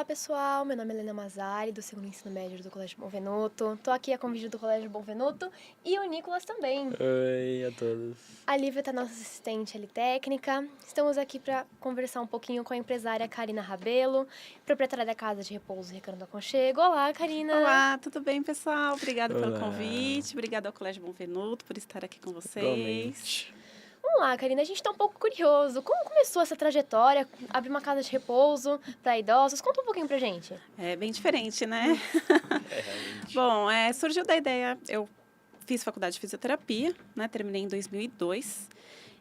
Olá, pessoal. Meu nome é Helena Mazari, do segundo ensino médio do Colégio Bom Venuto. Tô aqui a convite do Colégio Bom Venuto e o Nicolas também. Oi a todos. A Lívia tá nossa assistente ali técnica. Estamos aqui para conversar um pouquinho com a empresária Karina Rabelo, proprietária da Casa de Repouso Recanto do Aconchego. Olá, Karina. Olá, tudo bem, pessoal? Obrigada pelo Olá. convite. Obrigada ao Colégio Bom Venuto por estar aqui com vocês. Igualmente. Vamos lá, Karina, a gente tá um pouco curioso. Como começou essa trajetória? Abrir uma casa de repouso para idosos? Conta um pouquinho pra gente. É bem diferente, né? Realmente. Bom, surgiu da ideia, eu fiz faculdade de fisioterapia, né? Terminei em 2002.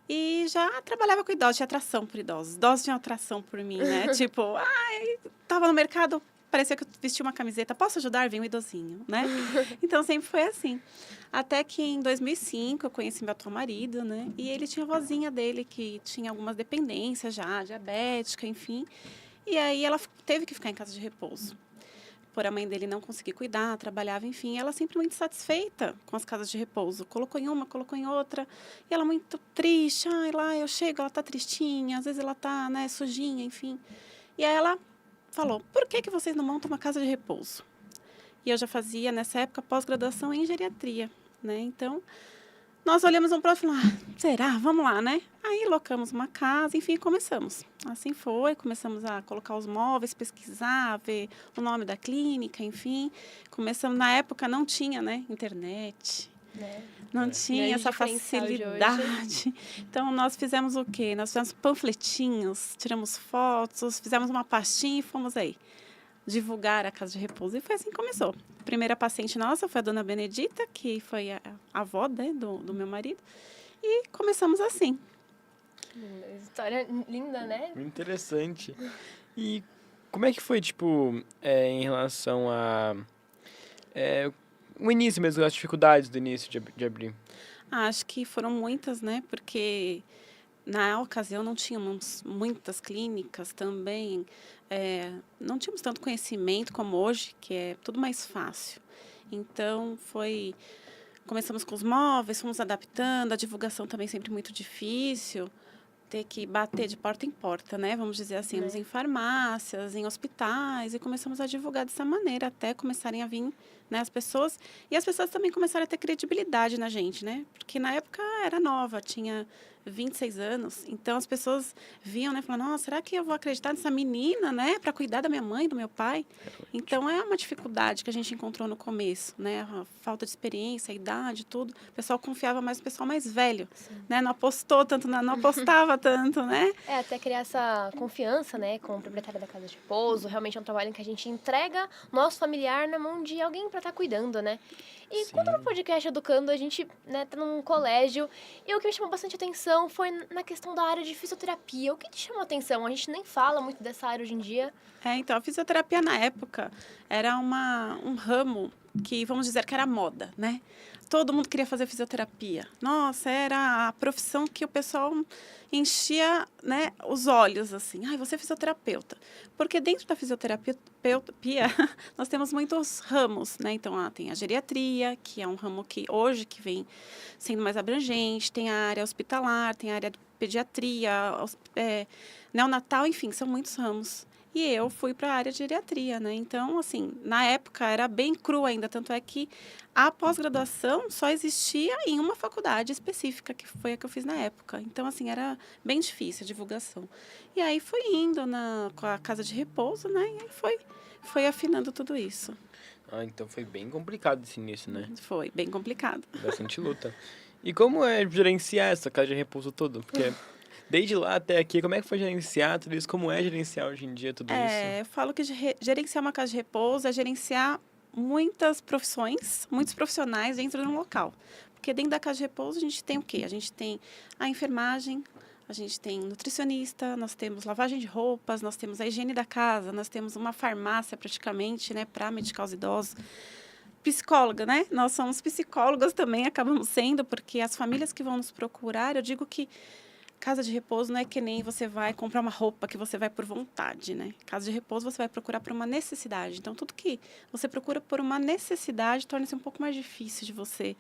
E já trabalhava com idosos, tinha atração por idosos. Idosos tinham atração por mim, né? Tipo, tava no mercado, parecia que eu vestia uma camiseta. Posso ajudar? Vem um idosinho, né? Então, sempre foi assim. Até que em 2005, eu conheci meu atual marido, né? E ele tinha a vozinha dele, que tinha algumas dependências já, diabética, enfim. E aí, ela teve que ficar em casa de repouso. Por a mãe dele não conseguir cuidar, trabalhava, enfim. Ela sempre muito satisfeita com as casas de repouso. Colocou em uma, colocou em outra. E ela muito triste. Ai, lá eu chego, ela tá tristinha. Às vezes ela tá, né, sujinha, enfim. E aí ela falou, por que vocês não montam uma casa de repouso? E eu já fazia, nessa época, pós-graduação em geriatria, né? Então, nós olhamos um para o outro e falamos, será? Vamos lá, né? Aí, locamos uma casa, enfim, começamos. Assim foi, começamos a colocar os móveis, pesquisar, ver o nome da clínica, enfim. Começamos, na época, não tinha, né, internet. Não tinha Grande essa diferencial de facilidade. Então, nós fizemos o quê? Nós fizemos panfletinhos, tiramos fotos, fizemos uma pastinha e fomos aí divulgar a casa de repouso. E foi assim que começou. A primeira paciente nossa foi a dona Benedita, que foi a avó, né, do meu marido. E começamos assim. História linda, né? Muito interessante. E como é que foi, tipo, em relação a... o início mesmo, as dificuldades do início de abrir? Acho que foram muitas, né? Porque na ocasião não tínhamos muitas clínicas também, não tínhamos tanto conhecimento como hoje, que é tudo mais fácil. Então, começamos com os móveis, fomos adaptando, a divulgação também sempre muito difícil, ter que bater de porta em porta, né? Vamos dizer assim, íamos em farmácias, em hospitais, e começamos a divulgar dessa maneira, até começarem a vir, né, as pessoas, e as pessoas também começaram a ter credibilidade na gente, né? Porque na época era nova, tinha 26 anos, então as pessoas viam, né, falando, nossa, será que eu vou acreditar nessa menina, né, para cuidar da minha mãe, do meu pai? Então é uma dificuldade que a gente encontrou no começo, né, a falta de experiência, a idade, tudo. O pessoal confiava mais no pessoal mais velho, né, não apostou tanto, não apostava tanto, né? Até criar essa confiança, né, com o proprietário da casa de repouso. Realmente é um trabalho em que a gente entrega nosso familiar na mão de alguém para estar cuidando, né? E quando no podcast Educando, a gente, né, tá num colégio, e o que me chamou bastante atenção foi na questão da área de fisioterapia. O que te chamou a atenção? A gente nem fala muito dessa área hoje em dia. Então, a fisioterapia na época era um ramo que, vamos dizer, que era moda, né? Todo mundo queria fazer fisioterapia. Nossa, era a profissão que o pessoal enchia, né, os olhos, assim. Ai, você é fisioterapeuta. Porque dentro da fisioterapia nós temos muitos ramos, né? Então, tem a geriatria, que é um ramo que hoje que vem sendo mais abrangente, tem a área hospitalar, tem a área de pediatria, neonatal, enfim, são muitos ramos. E eu fui para a área de geriatria, né? Então, assim, na época era bem cru ainda, tanto é que a pós-graduação só existia em uma faculdade específica, que foi a que eu fiz na época. Então, assim, era bem difícil a divulgação. E aí foi indo com a casa de repouso, né? E aí foi afinando tudo isso. Então foi bem complicado esse início, né? Foi bem complicado. Bastante luta. E como é gerenciar essa casa de repouso toda? Porque desde lá até aqui, como é que foi gerenciar tudo isso? Como é gerenciar hoje em dia tudo isso? Eu falo que gerenciar uma casa de repouso é gerenciar muitas profissões, muitos profissionais dentro de um local. Porque dentro da casa de repouso a gente tem o quê? A gente tem a enfermagem, a gente tem nutricionista, nós temos lavagem de roupas, nós temos a higiene da casa, nós temos uma farmácia praticamente, né, para medicar os idosos. Psicóloga, né? Nós somos psicólogas também, acabamos sendo, porque as famílias que vão nos procurar, eu digo que casa de repouso não é que nem você vai comprar uma roupa que você vai por vontade, né? Casa de repouso você vai procurar por uma necessidade. Então, tudo que você procura por uma necessidade torna-se um pouco mais difícil de você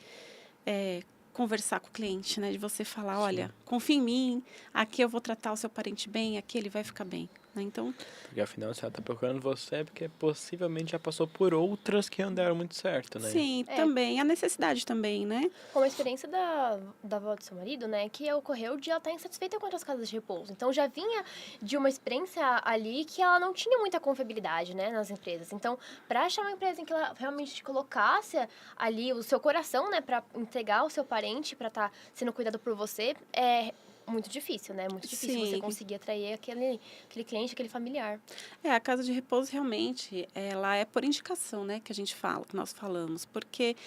conversar com o cliente, né? De você falar, olha, confia em mim, aqui eu vou tratar o seu parente bem, aqui ele vai ficar bem. né? Então, Porque afinal, se ela tá procurando você, é porque possivelmente já passou por outras que não deram muito certo, né? sim, É. também, a necessidade também, né? Como a experiência da avó do seu marido, né? Que ocorreu de ela estar insatisfeita com as casas de repouso. Então, já vinha de uma experiência ali que ela não tinha muita confiabilidade, né? Nas empresas. Então, para achar uma empresa em que ela realmente te colocasse ali o seu coração, né? Para entregar o seu parente, para estar sendo cuidado por você, é muito difícil, né? Muito difícil você Sim. conseguir atrair aquele cliente, aquele familiar. A casa de repouso realmente, ela é por indicação, né, que a gente fala, que nós falamos, porque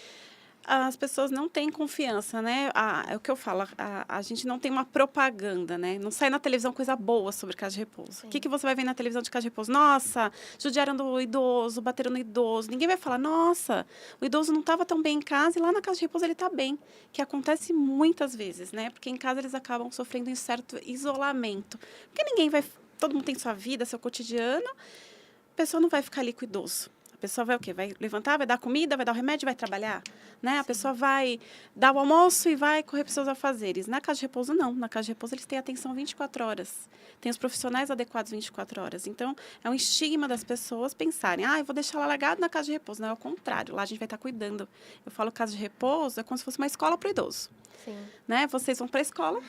as pessoas não têm confiança, né? É o que eu falo, a gente não tem uma propaganda, né? Não sai na televisão coisa boa sobre casa de repouso. Sim. O que você vai ver na televisão de casa de repouso? Nossa, judiaram do idoso, bateram no idoso. Ninguém vai falar, nossa, o idoso não estava tão bem em casa e lá na casa de repouso ele está bem. Que acontece muitas vezes, né? Porque em casa eles acabam sofrendo um certo isolamento. Porque ninguém vai... Todo mundo tem sua vida, seu cotidiano. A pessoa não vai ficar ali com o idoso. A pessoa vai o quê? Vai levantar, vai dar comida, vai dar o remédio, vai trabalhar, né? A pessoa vai dar o almoço e vai correr para os seus afazeres. Na casa de repouso, não. Na casa de repouso, eles têm atenção 24 horas. Tem os profissionais adequados 24 horas. Então, é um estigma das pessoas pensarem, eu vou deixar ela largada na casa de repouso. Não, é o contrário. Lá a gente vai estar cuidando. Eu falo casa de repouso é como se fosse uma escola para o idoso. Sim. Né? Vocês vão para a escola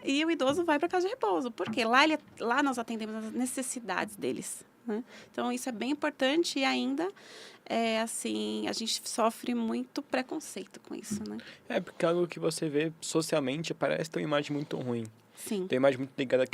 e o idoso vai para a casa de repouso. Por quê? Lá nós atendemos as necessidades deles. Né? Então, isso é bem importante e ainda, assim, a gente sofre muito preconceito com isso, né? É, porque algo que você vê socialmente parece ter uma imagem muito ruim. Sim. Tem uma imagem muito ligada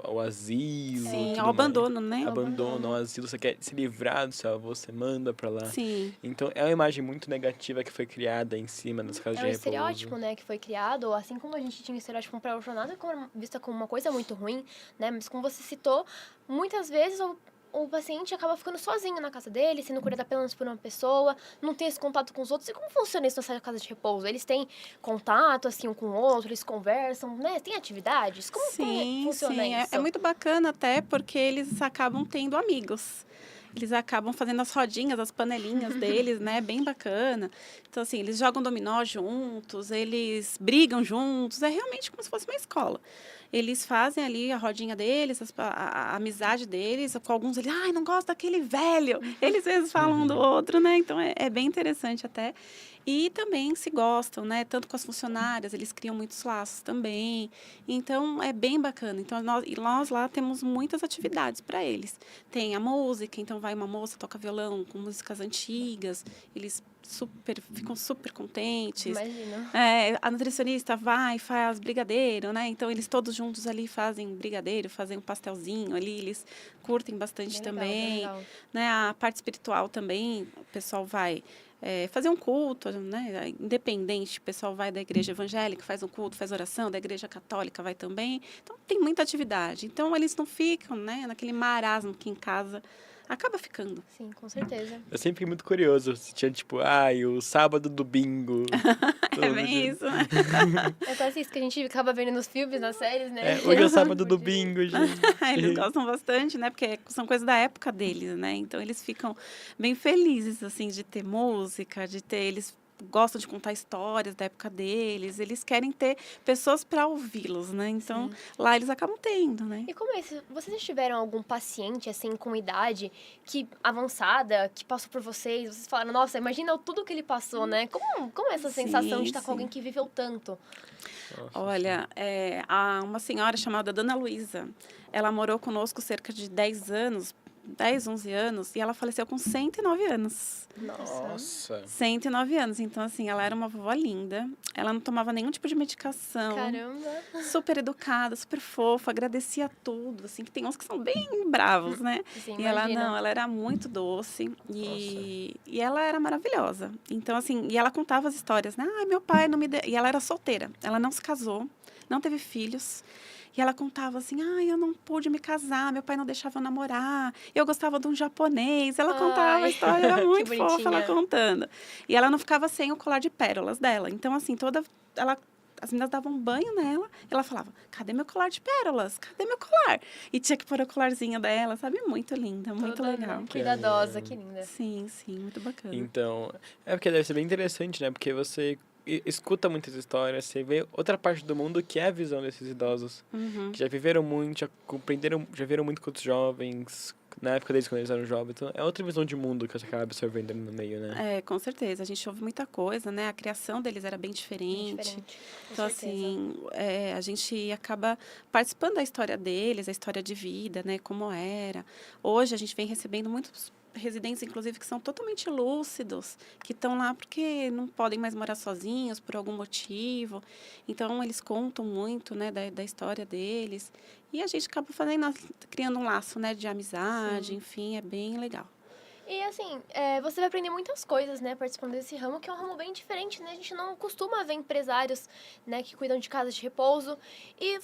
ao asilo. Sim, tudo ao mais. abandono, né? Abandono, ao asilo. Você quer se livrar do seu avô, você manda pra lá. Sim. Então, é uma imagem muito negativa que foi criada em cima das casas É de um repouso. estereótipo, né, que foi criado, assim como a gente tinha um estereótipo para a jornada vista como uma coisa muito ruim, né, mas como você citou, muitas vezes o paciente acaba ficando sozinho na casa dele, sendo cuidado apenas por uma pessoa, não tem esse contato com os outros. E como funciona isso nessa casa de repouso? Eles têm contato, assim, um com o outro, eles conversam, né? Tem atividades? Como funciona sim. isso? É muito bacana até porque eles acabam tendo amigos. Eles acabam fazendo as rodinhas, as panelinhas deles, né? Bem bacana. Então, assim, eles jogam dominó juntos, eles brigam juntos. É realmente como se fosse uma escola. Eles fazem ali a rodinha deles, a amizade deles. Com alguns, eles, não gosto daquele velho. Eles às vezes falam um do outro, né? Então, é bem interessante até. E também se gostam, né? Tanto com as funcionárias, eles criam muitos laços também. Então, é bem bacana. Então, nós lá temos muitas atividades para eles. Tem a música, então vai uma moça, toca violão com músicas antigas. Eles ficam super contentes. Imagina. A nutricionista vai, faz brigadeiro, né? Então, eles todos juntos ali fazem brigadeiro, fazem um pastelzinho ali. Eles curtem bastante Bem também. legal. Né? A parte espiritual também, o pessoal vai... fazer um culto, né? Independente, o pessoal vai da igreja evangélica, faz um culto, faz oração, da igreja católica vai também. Então, tem muita atividade. Então, eles não ficam, né, naquele marasmo que em casa acaba ficando. Sim, com certeza. Eu sempre fiquei muito curioso. Se tinha, tipo, o sábado do bingo. É bem isso, né? É quase isso que a gente acaba vendo nos filmes, nas séries, né? Hoje é o sábado do bingo, gente. Eles gostam bastante, né? Porque são coisas da época deles, né? Então, eles ficam bem felizes, assim, de ter música, de ter... Eles gostam de contar histórias da época deles. Eles querem ter pessoas para ouvi-los, né? Então, lá eles acabam tendo, né? E como é isso? Vocês tiveram algum paciente, assim, com idade avançada, que passou por vocês? Vocês falaram, nossa, imagina tudo que ele passou, né? Como é essa sensação de estar com alguém que viveu tanto? Nossa, Olha, há uma senhora chamada Dona Luísa. Ela morou conosco cerca de 10 anos, 10, 11 anos, e ela faleceu com 109 anos. Nossa. 109 anos. Então, assim, ela era uma vovó linda. Ela não tomava nenhum tipo de medicação. Caramba! Super educada, super fofa, agradecia tudo. Assim, que tem uns que são bem bravos, né? Sim, E ela imagina. não, ela era muito doce e ela era maravilhosa. Então, assim, e ela contava as histórias, né? Ai, meu pai não me deu. E ela era solteira. Ela não se casou, não teve filhos. E ela contava assim, eu não pude me casar, meu pai não deixava eu namorar, eu gostava de um japonês. Ela contava a história, era muito fofa ela contando. E ela não ficava sem o colar de pérolas dela. Então, assim, as meninas davam banho nela, e ela falava, cadê meu colar de pérolas? Cadê meu colar? E tinha que pôr o colarzinho dela, sabe? Muito linda, muito Toda legal. cuidadosa, que linda. Sim, muito bacana. Então, porque deve ser bem interessante, né? Porque você escuta muitas histórias, você vê outra parte do mundo que é a visão desses idosos, Uhum. que já viveram muito, já compreenderam, já viram muito com outros jovens, na época deles quando eles eram jovens. Então, é outra visão de mundo que você acaba absorvendo ali no meio, né? É, com certeza. A gente ouve muita coisa, né? A criação deles era bem Bem diferente. diferente. Com Então, certeza. assim, a gente acaba participando da história deles, a história de vida, né? Como era. Hoje, a gente vem recebendo muitos residentes, inclusive, que são totalmente lúcidos, que estão lá porque não podem mais morar sozinhos por algum motivo. Então, eles contam muito, né? Da história deles. E a gente acaba criando um laço, né? De amizade, Sim. enfim, é bem legal. E assim, você vai aprender muitas coisas, né, participando desse ramo, que é um ramo bem diferente, né? A gente não costuma ver empresários, né, que cuidam de casas de repouso. E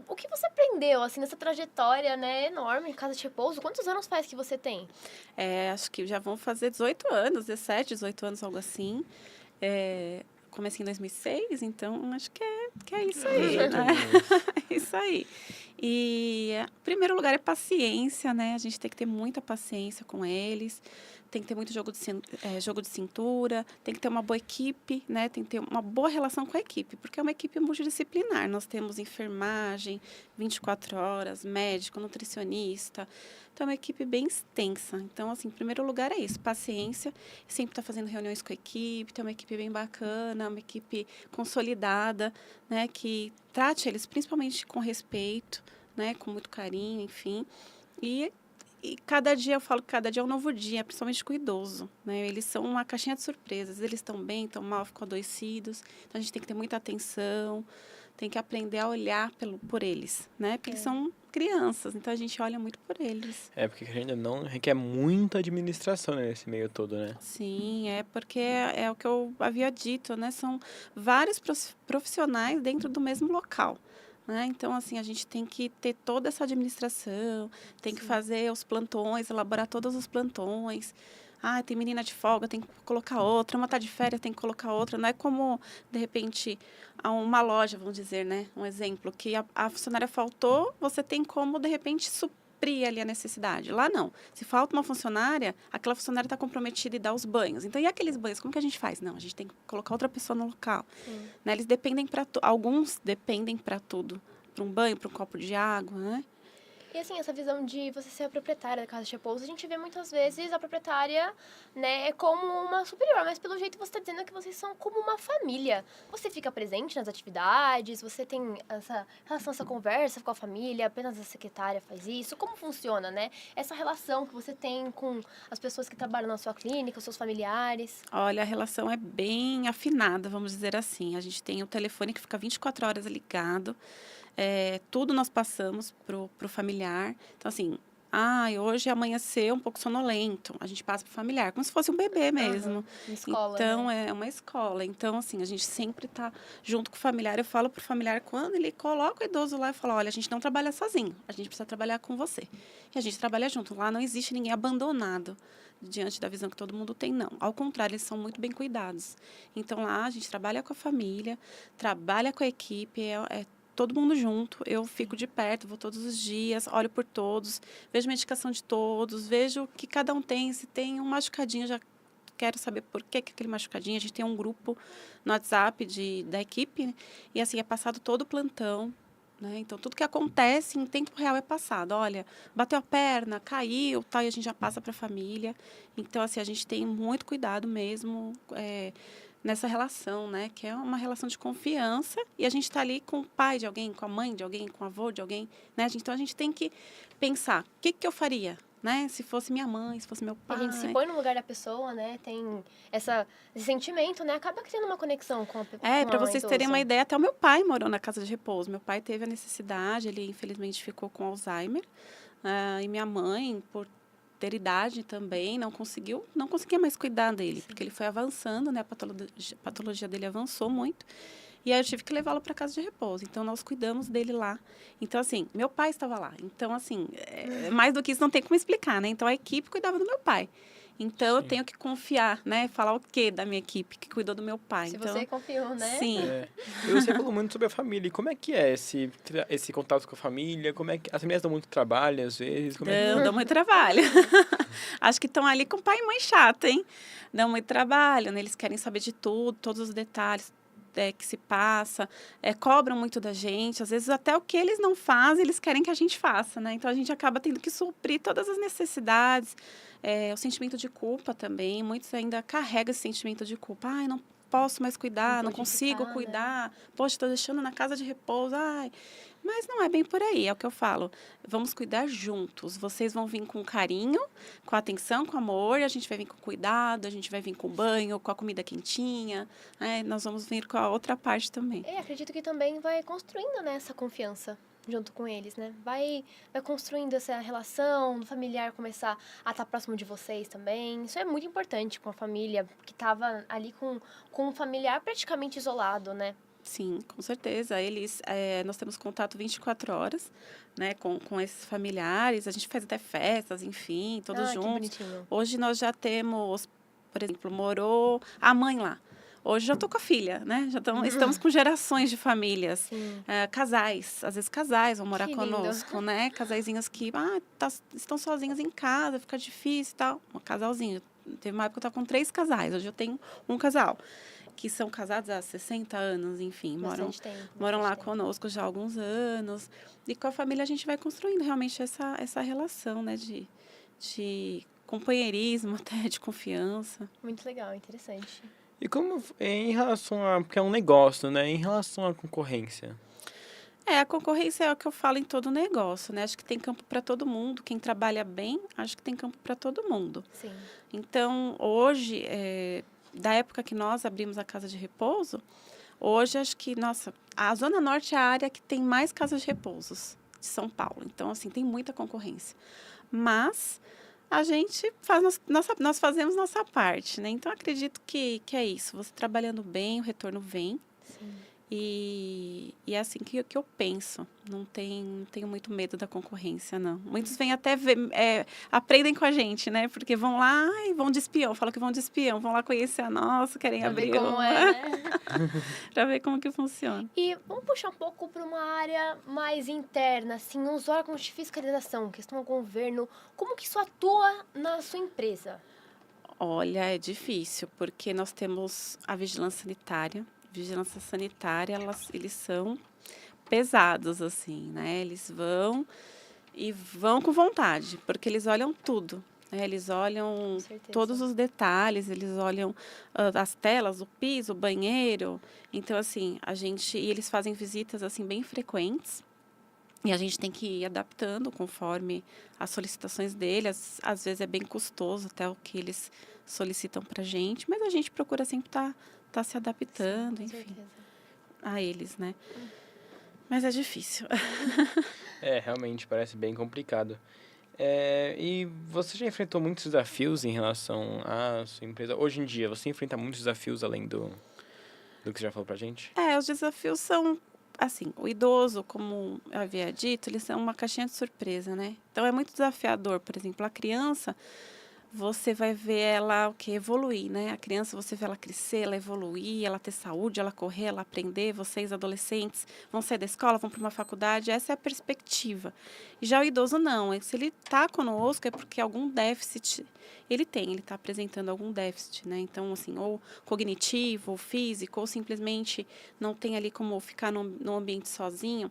o que você aprendeu, assim, nessa trajetória, né, enorme de casa de repouso? Quantos anos faz que você tem? Acho que já vão fazer 18 anos, 17, 18 anos, algo assim. Comecei em 2006, então acho que é isso aí, 18 né? aninhos. É isso aí. E, em primeiro lugar, é paciência, né? A gente tem que ter muita paciência com eles, tem que ter muito jogo de cintura, tem que ter uma boa equipe, né? Tem que ter uma boa relação com a equipe, porque é uma equipe multidisciplinar. Nós temos enfermagem, 24 horas, médico, nutricionista. Então, é uma equipe bem extensa. Então, assim, em primeiro lugar é isso, paciência. Sempre estar fazendo reuniões com a equipe, ter uma equipe bem bacana, uma equipe consolidada, né? Que trate eles principalmente com respeito, né? Com muito carinho, enfim. E cada dia, eu falo que cada dia é um novo dia, principalmente com o idoso, né? Eles são uma caixinha de surpresas. Eles estão bem, estão mal, ficam adoecidos. Então, a gente tem que ter muita atenção, tem que aprender a olhar por eles, né? Porque eles são crianças, então a gente olha muito por eles. É, porque ainda não requer muita administração, né, nesse meio todo, né? Sim, porque é o que eu havia dito, né? São vários profissionais dentro do mesmo local. Né? Então, assim, a gente tem que ter toda essa administração, tem que fazer os plantões, elaborar todos os plantões. Ah, tem menina de folga, tem que colocar outra. Uma tá de férias, tem que colocar outra. Não é como, de repente, uma loja, vamos dizer, né? Um exemplo, que a funcionária faltou, você tem como, de repente, suprir ali a necessidade. Lá, não. Se falta uma funcionária, aquela funcionária está comprometida em dar os banhos. Então, e aqueles banhos, como que a gente faz? Não, a gente tem que colocar outra pessoa no local. Né? Eles dependem alguns dependem para tudo. Para um banho, para um copo de água, né? E assim, essa visão de você ser a proprietária da casa de repouso, a gente vê muitas vezes a proprietária, né, como uma superior, mas pelo jeito você está dizendo que vocês são como uma família. Você fica presente nas atividades, você tem essa relação, essa conversa com a família, apenas a secretária faz isso. Como funciona, né? Essa relação que você tem com as pessoas que trabalham na sua clínica, os seus familiares. Olha, a relação é bem afinada, vamos dizer assim. A gente tem o telefone que fica 24 horas ligado. Tudo nós passamos pro familiar. Então, assim, hoje amanheceu um pouco sonolento. A gente passa pro familiar, como se fosse um bebê mesmo. Uma escola, Então, né? é uma escola. Então, assim, a gente sempre está junto com o familiar. Eu falo pro familiar, quando ele coloca o idoso lá, eu falo, olha, a gente não trabalha sozinho, a gente precisa trabalhar com você. E a gente trabalha junto. Lá não existe ninguém abandonado diante da visão que todo mundo tem, não. Ao contrário, eles são muito bem cuidados. Então, lá a gente trabalha com a família, trabalha com a equipe, todo mundo junto, eu fico de perto, vou todos os dias, olho por todos, vejo a medicação de todos, vejo o que cada um tem, se tem um machucadinho, já quero saber por que aquele machucadinho. A gente tem um grupo no WhatsApp da equipe, né? E assim, é passado todo o plantão, né? Então, tudo que acontece em tempo real é passado. Olha, bateu a perna, caiu, tal, e a gente já passa para a família. Então, assim, a gente tem muito cuidado mesmo, nessa relação, né? Que é uma relação de confiança e a gente está ali com o pai de alguém, com a mãe de alguém, com o avô de alguém, né? Então, a gente tem que pensar, o que eu faria, né? Se fosse minha mãe, se fosse meu pai. A gente se põe no lugar da pessoa, né? Tem esse sentimento, né? Acaba criando uma conexão com a pessoa. Para vocês terem uma ideia, até o meu pai morou na casa de repouso. Meu pai teve a necessidade, ele infelizmente ficou com Alzheimer. E minha mãe, por ter idade também, não conseguia mais cuidar dele, porque ele foi avançando, né? A patologia dele avançou muito. E aí eu tive que levá-lo para casa de repouso. Então, nós cuidamos dele lá. Então, assim, meu pai estava lá. Então, assim, mais do que isso não tem como explicar, né? Então, a equipe cuidava do meu pai. Então, eu tenho que confiar, né? Falar o quê da minha equipe que cuidou do meu pai. Se então, você confiou, né? Sim. E você falou muito sobre a família. E como é que é esse contato com a família? Como é que as famílias dão muito trabalho, às vezes? Dão muito trabalho. Acho que estão ali com pai e mãe chato, hein? Dão muito trabalho, né? Eles querem saber de tudo, todos os detalhes. que se passa, cobram muito da gente. Às vezes, até o que eles não fazem, eles querem que a gente faça, né? Então, a gente acaba tendo que suprir todas as necessidades. O sentimento de culpa também. Muitos ainda carregam esse sentimento de culpa. Ai, não posso mais cuidar, não pode consigo ficar, cuidar. Poxa, estou deixando na casa de repouso. Ai. Mas não é bem por aí, é o que eu falo. Vamos cuidar juntos. Vocês vão vir com carinho, com atenção, com amor. A gente vai vir com cuidado, a gente vai vir com banho, com a comida quentinha. Nós vamos vir com a outra parte também. Acredito que também vai construindo, né, essa confiança junto com eles, né? Vai construindo essa relação do familiar começar a estar próximo de vocês também. Isso é muito importante com a família que estava ali com um familiar praticamente isolado, né? Sim, com certeza. Nós temos contato 24 horas, né, com esses familiares. A gente faz até festas, enfim, todos Que juntos. bonitinho. Hoje nós já temos, por exemplo, morou a mãe lá. Hoje já estou com a filha, né? Estamos com gerações de famílias. Casais, às vezes casais vão morar Que lindo. conosco, né? Casaizinhos que estão sozinhos em casa, fica difícil e tal. Um casalzinho. Teve uma época que eu estava com 3 casais, hoje eu tenho um casal. Que são casados há 60 anos, enfim, moram lá conosco já há alguns anos. E com a família a gente vai construindo realmente essa relação, né, de companheirismo, até de confiança. Muito legal, interessante. E como em relação a... Porque é um negócio, né? Em relação à concorrência. A concorrência é o que eu falo em todo negócio, né? Acho que tem campo para todo mundo. Quem trabalha bem, acho que tem campo para todo mundo. Sim. Então, hoje... da época que nós abrimos a casa de repouso, hoje acho que, a Zona Norte é a área que tem mais casas de repousos de São Paulo. Então, assim, tem muita concorrência. Mas a gente nós fazemos nossa parte, né? Então, acredito que é isso. Você trabalhando bem, o retorno vem. Sim. E é assim que eu penso. Não tenho muito medo da concorrência, não. Muitos vêm até aprendem com a gente, né? Porque vão lá e vão de espião. Falam que vão de espião. Vão lá conhecer a nossa, querem abrir Como é, né? para ver como que funciona. E vamos puxar um pouco para uma área mais interna, assim, os órgãos de fiscalização, questão do governo. Como que isso atua na sua empresa? Olha, é difícil, porque nós temos a vigilância sanitária. Vigilância sanitária, eles são pesados, assim, né? Eles vão com vontade, porque eles olham tudo. Né? Eles olham todos os detalhes, eles olham as telas, o piso, o banheiro. Então, assim, e eles fazem visitas, assim, bem frequentes. E a gente tem que ir adaptando conforme as solicitações deles. Às vezes é bem custoso até o que eles solicitam para a gente, mas a gente procura sempre estar se adaptando, enfim, a eles, né? Mas é difícil. Realmente parece bem complicado. E você já enfrentou muitos desafios em relação à sua empresa? Hoje em dia, você enfrenta muitos desafios além do que você já falou pra gente? Os desafios são, assim, o idoso, como eu havia dito, eles são uma caixinha de surpresa, né? Então, é muito desafiador. Por exemplo, a criança, você vai ver ela evoluir, né? A criança, você vê ela crescer, ela evoluir, ela ter saúde, ela correr, ela aprender. Vocês, adolescentes, vão sair da escola, vão para uma faculdade. Essa é a perspectiva. E já o idoso, não. Se ele está conosco, é porque algum déficit ele está apresentando algum déficit, né? Então, assim, ou cognitivo, ou físico, ou simplesmente não tem ali como ficar no ambiente sozinho.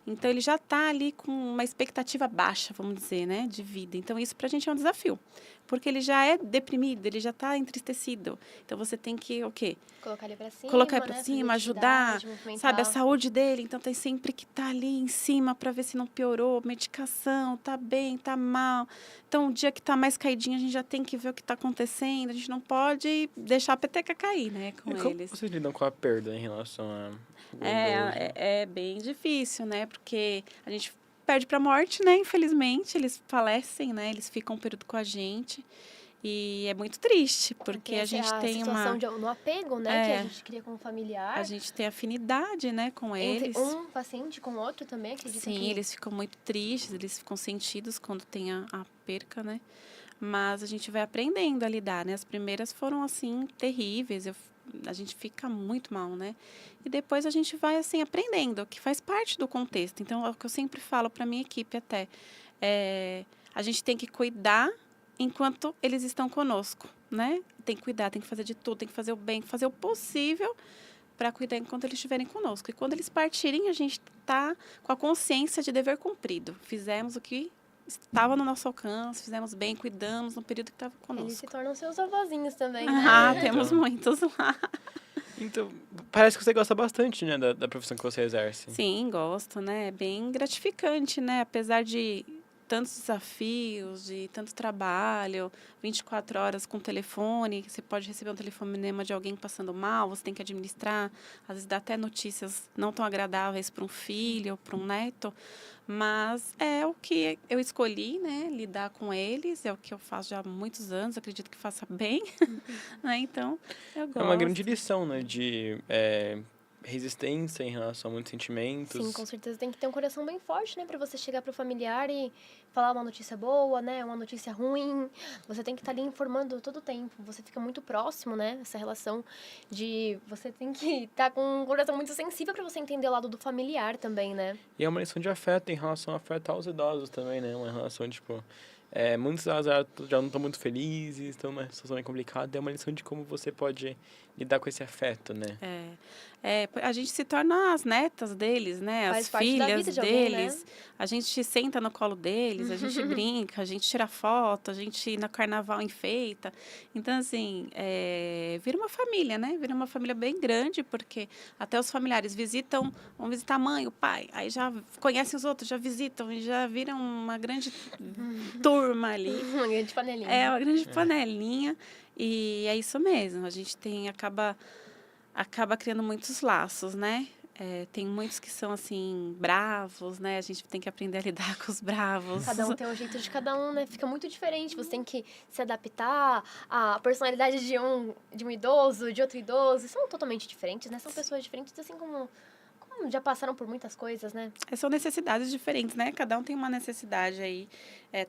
Então, ele já está ali com uma expectativa baixa, vamos dizer, né, de vida. Então, isso para a gente é um desafio, porque ele já é deprimido, ele já está entristecido. Então, você tem que, o quê? Colocar ele para cima, Colocar ele né? para cima, ajudar, sabe, a saúde dele. Então, tem sempre que estar ali em cima para ver se não piorou, medicação, tá bem, tá mal. Então, o dia que tá mais caidinho, a gente já tem que ver o que está acontecendo. A gente não pode deixar a peteca cair, né, com eles. Como vocês lidam com a perda em relação a... É bem difícil, né? Porque a gente perde para a morte, né? Infelizmente, eles falecem, né? Eles ficam um período com a gente. E é muito triste, porque a gente tem situação no apego, né? Que a gente cria com o familiar. A gente tem afinidade, né? Com eles. Um paciente com o outro também, acredito. Sim, eles ficam muito tristes, eles ficam sentidos quando tem a perca, né? Mas a gente vai aprendendo a lidar, né? As primeiras foram, assim, terríveis. A gente fica muito mal, né? E depois a gente vai, assim, aprendendo, que faz parte do contexto. Então, é o que eu sempre falo para minha equipe até. A gente tem que cuidar enquanto eles estão conosco, né? Tem que cuidar, tem que fazer de tudo, tem que fazer o bem, fazer o possível para cuidar enquanto eles estiverem conosco. E quando eles partirem, a gente está com a consciência de dever cumprido. Fizemos o que estava no nosso alcance, fizemos bem, cuidamos no período que estava Eles se conosco. tornam seus avózinhos também, Ah, né? temos Então. muitos lá. Então, parece que você gosta bastante, né, da profissão que você exerce. Sim, gosto, né? É bem gratificante, né? Apesar de tantos desafios, de tanto trabalho, 24 horas com telefone, você pode receber um telefonema de alguém passando mal, você tem que administrar, às vezes dá até notícias não tão agradáveis para um filho ou para um neto, mas é o que eu escolhi, né? Lidar com eles, é o que eu faço já há muitos anos, acredito que faça bem, né? Então, eu gosto. É uma grande lição, né, de resistência em relação a muitos sentimentos. Sim, com certeza tem que ter um coração bem forte, né? Pra você chegar pro familiar e falar uma notícia boa, né? Uma notícia ruim. Você tem que estar ali informando todo o tempo. Você fica muito próximo, né? Essa relação de... Você tem que estar com um coração muito sensível pra você entender o lado do familiar também, né? E é uma lição de afeto em relação a afetar os idosos também, né? Uma relação, tipo... muitos idosos já não estão muito felizes, estão numa situação bem complicada. É uma lição de como você pode lidar com esse afeto, né? A gente se torna as netas deles, né? Faz As parte da filhas vida de alguém, deles. né? A gente senta no colo deles, a gente brinca, a gente tira foto, a gente no carnaval enfeita. Então, assim, vira uma família, né? Vira uma família bem grande, porque até os familiares vão visitar a mãe, o pai, aí já conhecem os outros, já visitam e já viram uma grande turma ali. Uma grande panelinha. É uma grande panelinha e é isso mesmo. A gente acaba criando muitos laços, né? Tem muitos que são, assim, bravos, né? A gente tem que aprender a lidar com os bravos. Cada um tem um jeito de cada um, né? Fica muito diferente. Você tem que se adaptar à personalidade de um idoso, de outro idoso. São totalmente diferentes, né? São pessoas diferentes, assim como já passaram por muitas coisas, né? São necessidades diferentes, né? Cada um tem uma necessidade aí.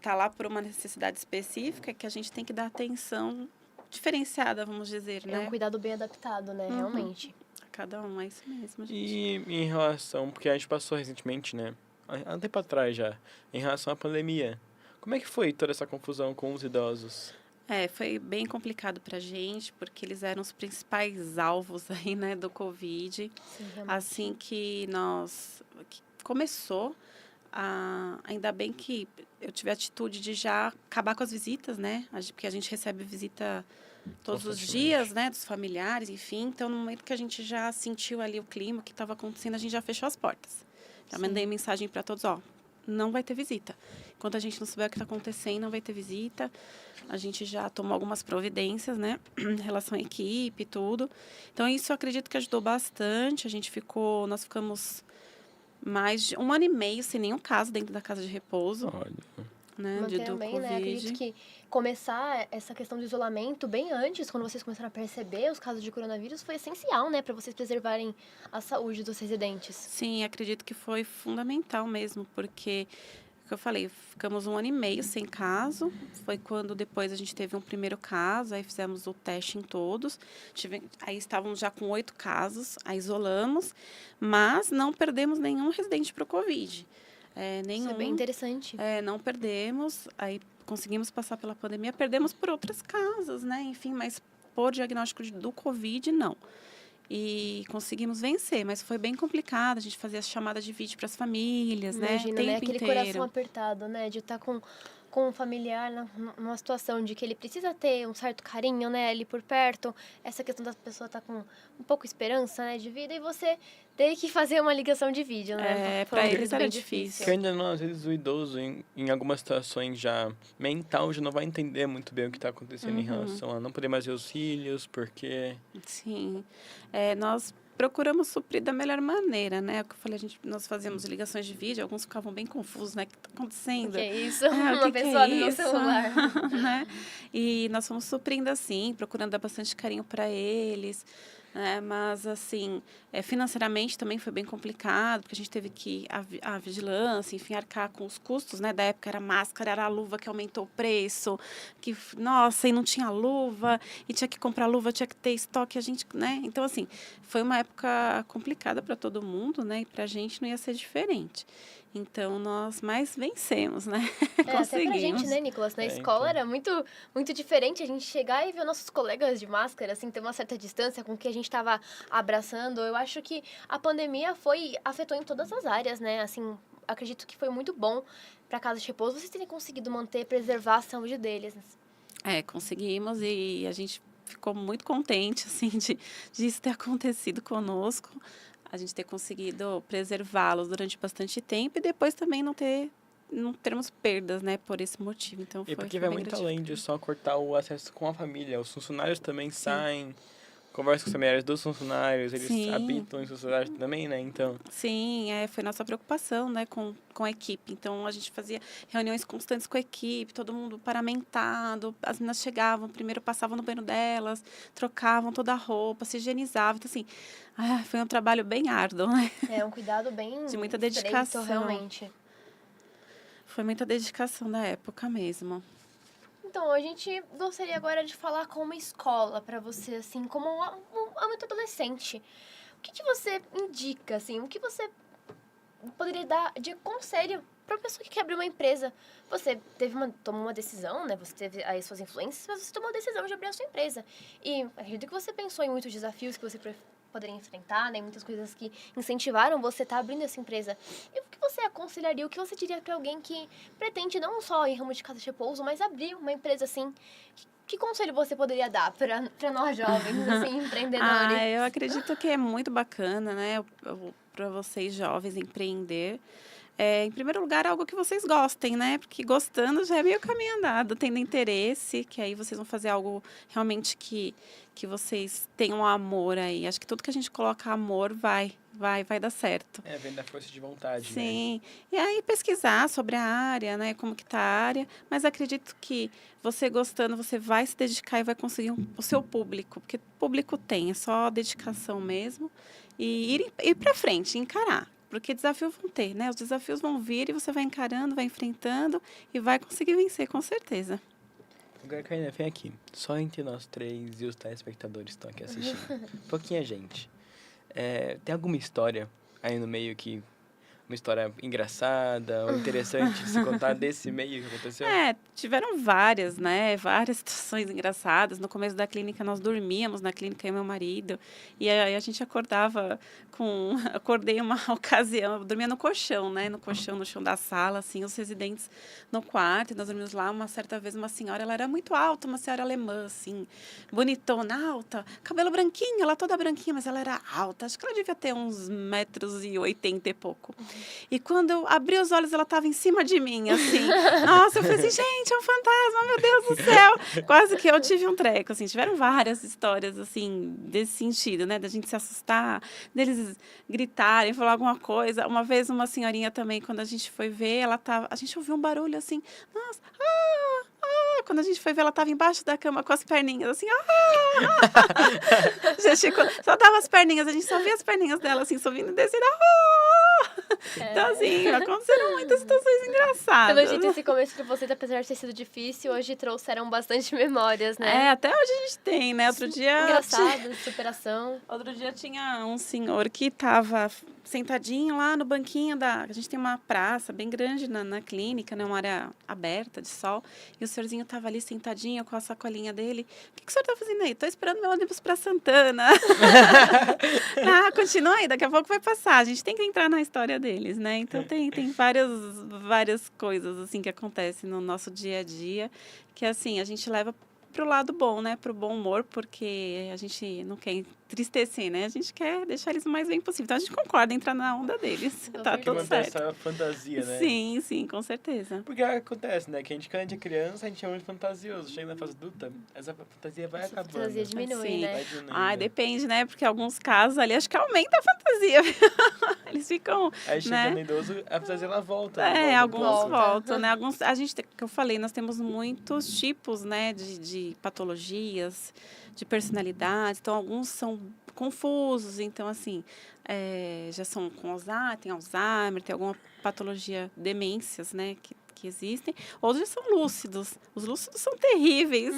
Tá lá por uma necessidade específica que a gente tem que dar atenção diferenciada, vamos dizer, É né? um cuidado bem adaptado, né? Realmente. A cada um, é isso mesmo, gente. E em relação... Porque a gente passou recentemente, né? Há um tempo atrás já. Em relação à pandemia. Como é que foi toda essa confusão com os idosos? Foi bem complicado pra gente, porque eles eram os principais alvos aí, né, do Covid. Sim, realmente. Assim que começou, ainda bem que eu tive a atitude de já acabar com as visitas, né? Porque a gente recebe visita todos os dias, né? Dos familiares, enfim. Então, no momento que a gente já sentiu ali o clima que estava acontecendo, a gente já fechou as portas. Já mandei mensagem para todos, não vai ter visita. Enquanto a gente não souber o que está acontecendo, não vai ter visita. A gente já tomou algumas providências, né? Em relação à equipe e tudo. Então, isso eu acredito que ajudou bastante. Nós ficamos mais de 1 ano e meio sem nenhum caso dentro da casa de repouso, Olha... né? Mantenham bem, né? Acredito que começar essa questão do isolamento bem antes, quando vocês começaram a perceber os casos de coronavírus, foi essencial, né? Pra vocês preservarem a saúde dos residentes. Sim, acredito que foi fundamental mesmo, porque, como eu falei, ficamos 1 ano e meio sem caso. Foi quando depois a gente teve um primeiro caso, aí fizemos o teste em todos. Aí estávamos já com 8 casos, aí isolamos, mas não perdemos nenhum residente para o Covid. Isso é bem interessante. Não perdemos, aí conseguimos passar pela pandemia, perdemos por outras causas, né? Enfim, mas por diagnóstico do Covid, não. E conseguimamos vencer, mas foi bem complicado. A gente fazia as chamadas de vídeo para as famílias, Imagina, né? né? Tempo Aquele inteiro. coração apertado, né? De estar com um familiar numa situação de que ele precisa ter um certo carinho, né? Ali por perto. Essa questão da pessoa estar com um pouco de esperança, né? De vida. E você ter que fazer uma ligação de vídeo, né? Foi pra uma eles coisa era bem difícil. Que ainda não, às vezes o idoso, em algumas situações já mental, já não vai entender muito bem o que está acontecendo em relação a não poder mais ver os filhos, porque... Sim. Nós procuramos suprir da melhor maneira, né? O que eu falei, nós fazíamos ligações de vídeo, alguns ficavam bem confusos, né? O que está acontecendo? O que é isso? O Uma que pessoa é no meu isso? celular. Né? E nós fomos suprindo assim, procurando dar bastante carinho para eles. Mas, assim, financeiramente também foi bem complicado, porque a gente teve que a vigilância, enfim, arcar com os custos, né? Da época era a máscara, era a luva que aumentou o preço, nossa, e não tinha luva, e tinha que comprar luva, tinha que ter estoque, a gente, né? Então, assim, foi uma época complicada para todo mundo, né? E para a gente não ia ser diferente. Então, nós mais vencemos, né? Até pra Conseguimos. gente, né, Nicolas? Na escola então. era muito diferente a gente chegar e ver nossos colegas de máscara, assim, ter uma certa distância com o que a gente tava abraçando. Eu acho que a pandemia afetou em todas as áreas, né? Assim, acredito que foi muito bom pra casa de repouso vocês terem conseguido manter, preservar a saúde deles. Conseguimos e a gente ficou muito contente, assim, de isso ter acontecido conosco. A gente ter conseguido preservá-los durante bastante tempo e depois também não termos perdas, né, por esse motivo. Então, E foi porque bem vai muito além de gratificante. só cortar o acesso com a família. Os funcionários também saem, conversam com os familiares dos funcionários, eles Sim. habitam em sociedade também, né? Então, Sim, foi nossa preocupação, né, com a equipe. Então, a gente fazia reuniões constantes com a equipe, todo mundo paramentado, as meninas chegavam, primeiro passavam no banheiro delas, trocavam toda a roupa, se higienizavam. Então, assim, foi um trabalho bem árduo, né? É um cuidado bem De muita estreito, dedicação. realmente. Foi muita dedicação da época mesmo. Então, a gente gostaria agora de falar como escola pra você, assim, como uma muito adolescente. O que você indica, assim, o que você poderia dar de conselho pra pessoa que quer abrir uma empresa? Você tomou uma decisão, né? Você teve aí suas influências, mas você tomou a decisão de abrir a sua empresa. E acredito que você pensou em muitos desafios que você poderia enfrentar, né? Muitas coisas que incentivaram você a estar abrindo essa empresa. E o que você aconselharia, o que você diria pra alguém que pretende não só em ramo de casa de repouso, mas abrir uma empresa assim? Que conselho você poderia dar pra nós jovens, assim, empreendedores? Eu acredito que é muito bacana, né, para vocês jovens empreender. Em primeiro lugar, algo que vocês gostem, né? Porque gostando já é meio caminho andado, tendo interesse, que aí vocês vão fazer algo realmente que vocês tenham amor aí. Acho que tudo que a gente coloca amor vai dar certo. vem da força de vontade, né? Sim. E aí pesquisar sobre a área, né? Como que tá a área. Mas acredito que você gostando, você vai se dedicar e vai conseguir o seu público. Porque público tem, é só dedicação mesmo. E ir para frente, encarar. Porque desafios vão ter, né? Os desafios vão vir e você vai encarando, vai enfrentando e vai conseguir vencer, com certeza. Agora, Karina, vem aqui. Só entre nós três e os telespectadores que estão aqui assistindo. Pouquinha gente. Tem alguma história aí no meio que... Uma história engraçada ou interessante de se contar desse meio que aconteceu? Tiveram várias, né? Várias situações engraçadas. No começo da clínica, nós dormíamos na clínica, eu e meu marido. E aí a gente acordava com... Acordei uma ocasião, eu dormia no colchão, né? No colchão, no chão da sala, assim, os residentes no quarto. E nós dormimos lá, uma certa vez, uma senhora, ela era muito alta, uma senhora alemã, assim, bonitona, alta, cabelo branquinho, ela toda branquinha, mas ela era alta. Acho que ela devia ter uns 1,80 m e pouco. E quando eu abri os olhos, ela estava em cima de mim, assim. Nossa, eu falei assim, gente, é um fantasma, meu Deus do céu. Quase que eu tive um treco, assim. Tiveram várias histórias, assim, desse sentido, né? Da gente se assustar, deles gritarem, falar alguma coisa. Uma vez, uma senhorinha também, quando a gente foi ver, a gente ouviu um barulho, assim, nossa, quando a gente foi ver, ela estava embaixo da cama com as perninhas, assim, só dava as perninhas, a gente só via as perninhas dela, assim, subindo e descendo, Então, assim, aconteceram muitas situações engraçadas. Pelo jeito, esse começo pra vocês, apesar de ter sido difícil, hoje trouxeram bastante memórias, né? Até hoje a gente tem, né? Outro dia... Engraçado, superação. Outro dia tinha um senhor que estava sentadinho lá no banquinho a gente tem uma praça bem grande na clínica, né? Uma área aberta de sol. E o senhorzinho estava ali sentadinho com a sacolinha dele. O que o senhor está fazendo aí? Estou esperando meu ônibus para Santana. Continua aí, daqui a pouco vai passar. A gente tem que entrar na história deles, né? Então tem várias coisas assim que acontecem no nosso dia a dia, que assim, a gente leva pro lado bom, né? Pro bom humor, porque a gente não quer entristecer, né? A gente quer deixar eles o mais bem possível. Então a gente concorda em entrar na onda deles. Tá tudo certo. Essa fantasia, né? Sim, com certeza. Porque acontece, né? Que a gente, quando a gente é criança, a gente é muito fantasioso. Chega na fase adulta, essa fantasia vai acabando. A fantasia diminui, né? Vai diminuindo. Depende, né? Porque alguns casos ali, acho que aumenta a fantasia. Eles ficam, aí chega no idoso, a fantasia ela volta. Né? Alguns voltam, né? Alguns, que eu falei, nós temos muitos tipos, né? De patologias, de personalidades. Então, alguns são confusos. Então, assim, já são com Alzheimer, tem alguma patologia, demências, né? Que que existem, outros são lúcidos. Os lúcidos são terríveis.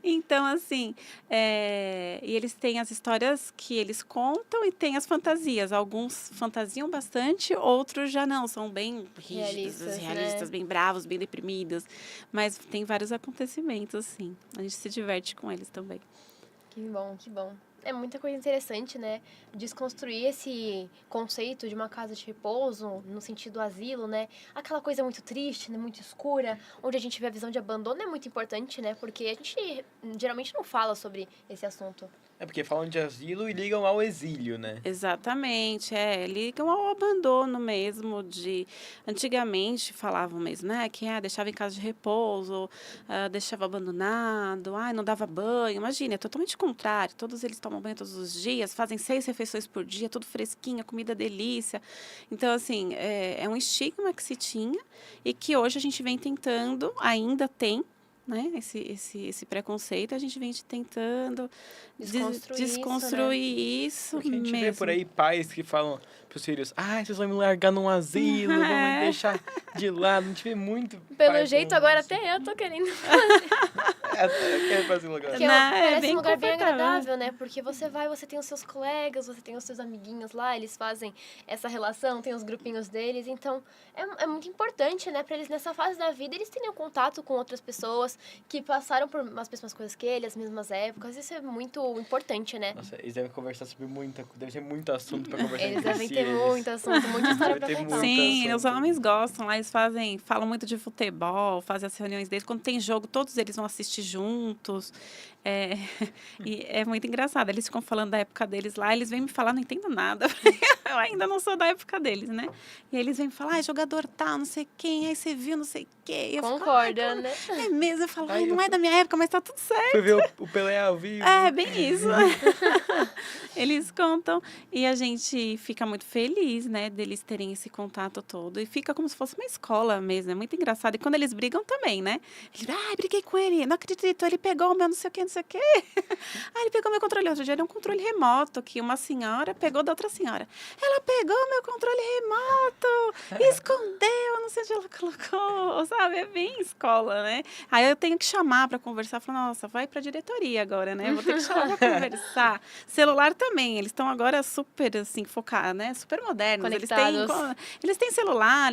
Então, assim, e eles têm as histórias que eles contam e tem as fantasias. Alguns fantasiam bastante, outros já não, são bem rígidos, realistas, bem bravos, bem deprimidos. Mas tem vários acontecimentos, assim. A gente se diverte com eles também. Que bom, que bom. É muita coisa interessante, né? Desconstruir esse conceito de uma casa de repouso, no sentido asilo, né? Aquela coisa muito triste, né? Muito escura, onde a gente vê a visão de abandono é muito importante, né? Porque a gente geralmente não fala sobre esse assunto. É porque falam de asilo e ligam ao exílio, né? Exatamente, ligam ao abandono mesmo antigamente falavam mesmo, né, que deixava em casa de repouso, deixava abandonado, não dava banho, imagina, é totalmente contrário, todos eles tomam banho todos os dias, fazem 6 refeições por dia, tudo fresquinho, comida delícia, então assim, é um estigma que se tinha e que hoje a gente vem tentando, ainda tem, né? Esse preconceito, a gente vem tentando desconstruir isso Porque a gente mesmo. vê por aí pais que falam pros filhos, vocês vão me largar num asilo, vão me deixar de lado. A gente vê muito. Pelo jeito, agora até eu tô querendo eu quero fazer um lugar. Porque parece um lugar bem agradável, né? Porque você tem os seus colegas, você tem os seus amiguinhos lá, eles fazem essa relação, tem os grupinhos deles. Então, é muito importante, né? Pra eles, nessa fase da vida, eles terem contato com outras pessoas que passaram por as mesmas coisas que eles, as mesmas épocas. Isso é muito importante, né? Nossa, eles devem conversar sobre deve ter muito assunto pra conversar. Eles devem ter muito assunto, muita história pra contar. Sim, os homens gostam lá, eles falam muito de futebol, fazem as reuniões deles. Quando tem jogo, todos eles vão assistir juntos. E é muito engraçado. Eles ficam falando da época deles lá, eles vêm me falar, não entendo nada. Eu ainda não sou da época deles, né? E aí eles vêm me falar, jogador tal, não sei quem, aí você viu, não sei quem. Concorda, né? É mesmo, eu falo, não é da minha época, mas tá tudo certo. Fui ver o Pelé ao vivo. É, bem isso. Eles contam e a gente fica muito feliz, né, deles terem esse contato todo. E fica como se fosse uma escola mesmo, é muito engraçado. E quando eles brigam também, né? Eles, briguei com ele, não acredito, ele pegou o meu não sei o que, não sei o que. Ele pegou meu controle. Outro dia era um controle remoto que uma senhora pegou da outra senhora. Ela pegou meu controle remoto, escondeu, não sei onde ela colocou, sabe? É bem escola, né? Aí eu tenho que chamar para conversar, falar, nossa, vai para a diretoria agora, né? Vou ter que chamar para conversar. Celular também, eles estão agora super, assim, focados, né? Super modernos. Eles têm celular,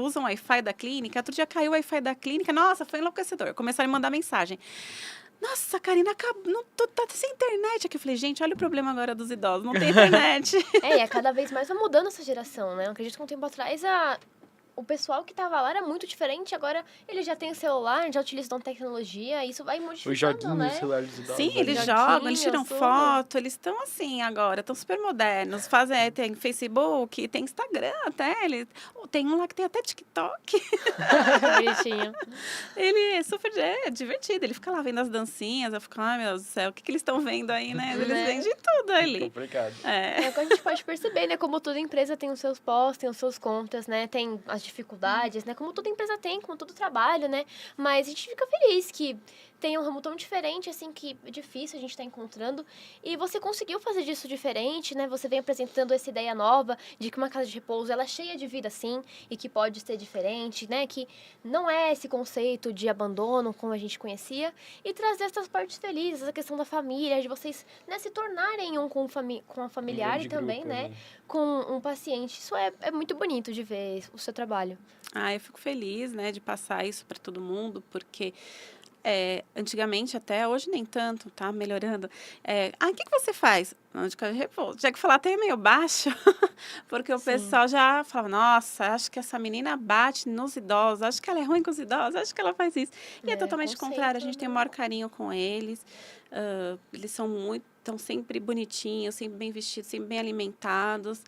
usam o Wi-Fi da clínica. Outro dia caiu o Wi-Fi da clínica, nossa, foi enlouquecedor. Começaram a me mandar mensagem. Nossa, Karina, tá sem internet aqui. Eu falei, gente, olha o problema agora dos idosos, não tem internet. E cada vez mais vai mudando essa geração, né? Eu acredito que um tempo atrás o pessoal que tava lá era muito diferente, agora eles já têm celular, já utilizam tecnologia, isso vai modificando, os joguinhos né? no celular dos idosos. Sim, eles jogam, eles tiram foto, eles estão assim agora, estão super modernos. Tem Facebook, tem Instagram até, tem um lá que tem até TikTok. Bonitinho. Ele é super divertido, ele fica lá vendo as dancinhas, eu fico, ai meu Deus do céu, o que eles estão vendo aí, né? Eles veem de tudo ali. Complicado. É o que a gente pode perceber, né? Como toda empresa tem os seus pós, tem os seus contras, né? Tem as dificuldades, né? Como toda empresa tem, como todo trabalho, né? Mas a gente fica feliz que tem um ramo tão diferente, assim, que é difícil a gente estar encontrando. E você conseguiu fazer disso diferente, né? Você vem apresentando essa ideia nova de que uma casa de repouso, ela é cheia de vida, sim, e que pode ser diferente, né? Que não é esse conceito de abandono como a gente conhecia. E trazer essas partes felizes, essa questão da família, de vocês, né, se tornarem um com a familiar e também, grupo, né, com um paciente. Isso é muito bonito de ver o seu trabalho. Eu fico feliz, né, de passar isso para todo mundo, porque antigamente até, hoje nem tanto, tá melhorando. O que você faz? Não, de casa de repouso. Tinha que falar até meio baixo, porque o pessoal já falava, nossa, acho que essa menina bate nos idosos, acho que ela é ruim com os idosos, acho que ela faz isso. E é totalmente contrário, a gente tem o maior carinho com eles, eles estão sempre bonitinhos, sempre bem vestidos, sempre bem alimentados.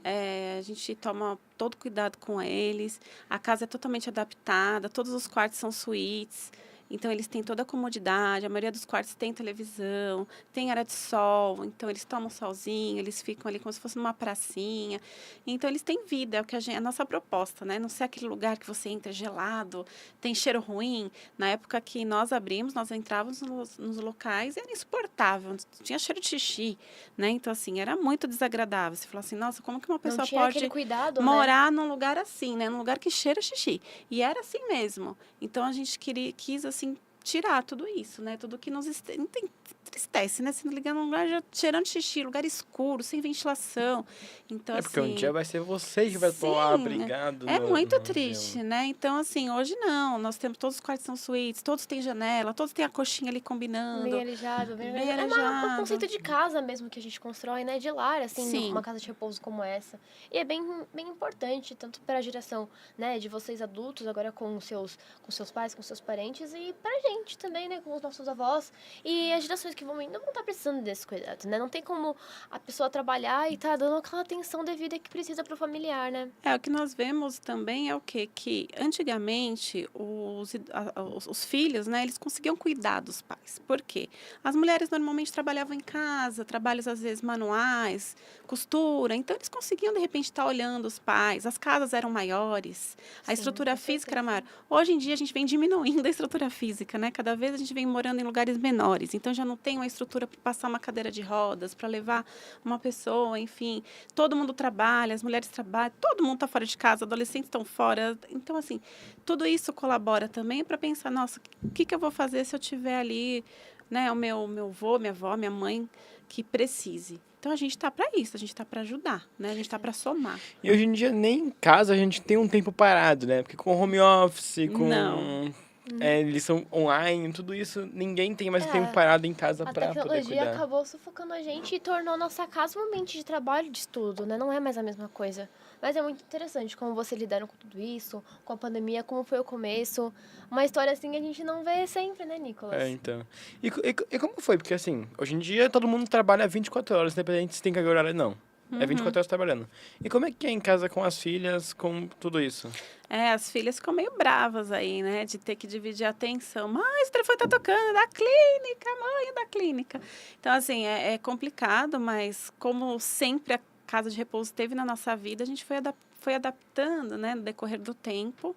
A gente toma todo cuidado com eles, a casa é totalmente adaptada, todos os quartos são suítes. Então, eles têm toda a comodidade, a maioria dos quartos tem televisão, tem área de sol, então eles tomam solzinho, eles ficam ali como se fosse numa pracinha. Então, eles têm vida, é o que a nossa proposta, né? Não ser aquele lugar que você entra gelado, tem cheiro ruim. Na época que nós abrimos, nós entrávamos nos locais e era insuportável, tinha cheiro de xixi, né? Então, assim, era muito desagradável. Você fala assim, nossa, como que uma pessoa Não tinha pode aquele cuidado, né? morar num lugar assim, né? Num lugar que cheira xixi. E era assim mesmo. Então, a gente quis, assim, tirar tudo isso, né? Tudo que nos entristece, né? Se não ligar num lugar cheirando xixi, lugar escuro, sem ventilação. Então, Porque um assim, dia vai ser você que vai estar lá sim, abrigado é no muito avião. triste, né? Então, assim, hoje não. Nós temos todos os quartos são suítes, todos têm janela, todos têm a coxinha ali combinando. Bem arejado, bem Bem arejado. É um arejado. conceito de casa mesmo que a gente constrói, né? De lar, assim, Sim. uma casa de repouso como essa. E é bem importante, tanto para a geração, né, de vocês adultos, agora com seus pais, com seus parentes, e pra gente também, né, com os nossos avós. E as gerações que vão ainda vão estar precisando desse cuidado, né? Não tem como a pessoa trabalhar e tá dando aquela atenção devida que precisa pro familiar, né? O que nós vemos também é o quê? Que antigamente os filhos, né, eles conseguiam cuidar dos pais. Por quê? As mulheres normalmente trabalhavam em casa, trabalhos às vezes manuais, costura, então eles conseguiam de repente estar olhando os pais, as casas eram maiores, a Sim, estrutura com física certeza. era maior. Hoje em dia a gente vem diminuindo a estrutura física, né? Cada vez a gente vem morando em lugares menores, então já não tem uma estrutura para passar uma cadeira de rodas, para levar uma pessoa, enfim. Todo mundo trabalha, as mulheres trabalham, todo mundo está fora de casa, adolescentes estão fora. Então, assim, tudo isso colabora também para pensar, nossa, o que eu vou fazer se eu tiver ali, né, o meu avô, minha avó, minha mãe, que precise. Então, a gente está para isso, a gente está para ajudar, né? A gente está para somar. E hoje em dia, nem em casa a gente tem um tempo parado, né? Porque com home office, Não. lição online, tudo isso, ninguém tem mais É, tempo parado em casa A pra poder tecnologia cuidar. acabou sufocando a gente e tornou nossa casa um ambiente de trabalho e de estudo, né? Não é mais a mesma coisa. Mas é muito interessante como vocês lidaram com tudo isso, com a pandemia, como foi o começo. Uma história assim que a gente não vê sempre, né, Nicolas? É, então. E como foi? Porque, assim, hoje em dia todo mundo trabalha 24 horas, independente se tem carga horária ou não. É 24 horas trabalhando. E como é que é em casa com as filhas, com tudo isso? As filhas ficam meio bravas aí, né? De ter que dividir a atenção. Mãe, o telefone tá tocando, é da clínica, mãe, é da clínica. Então, assim, é complicado, mas como sempre a casa de repouso teve na nossa vida, a gente foi adaptando, né? No decorrer do tempo.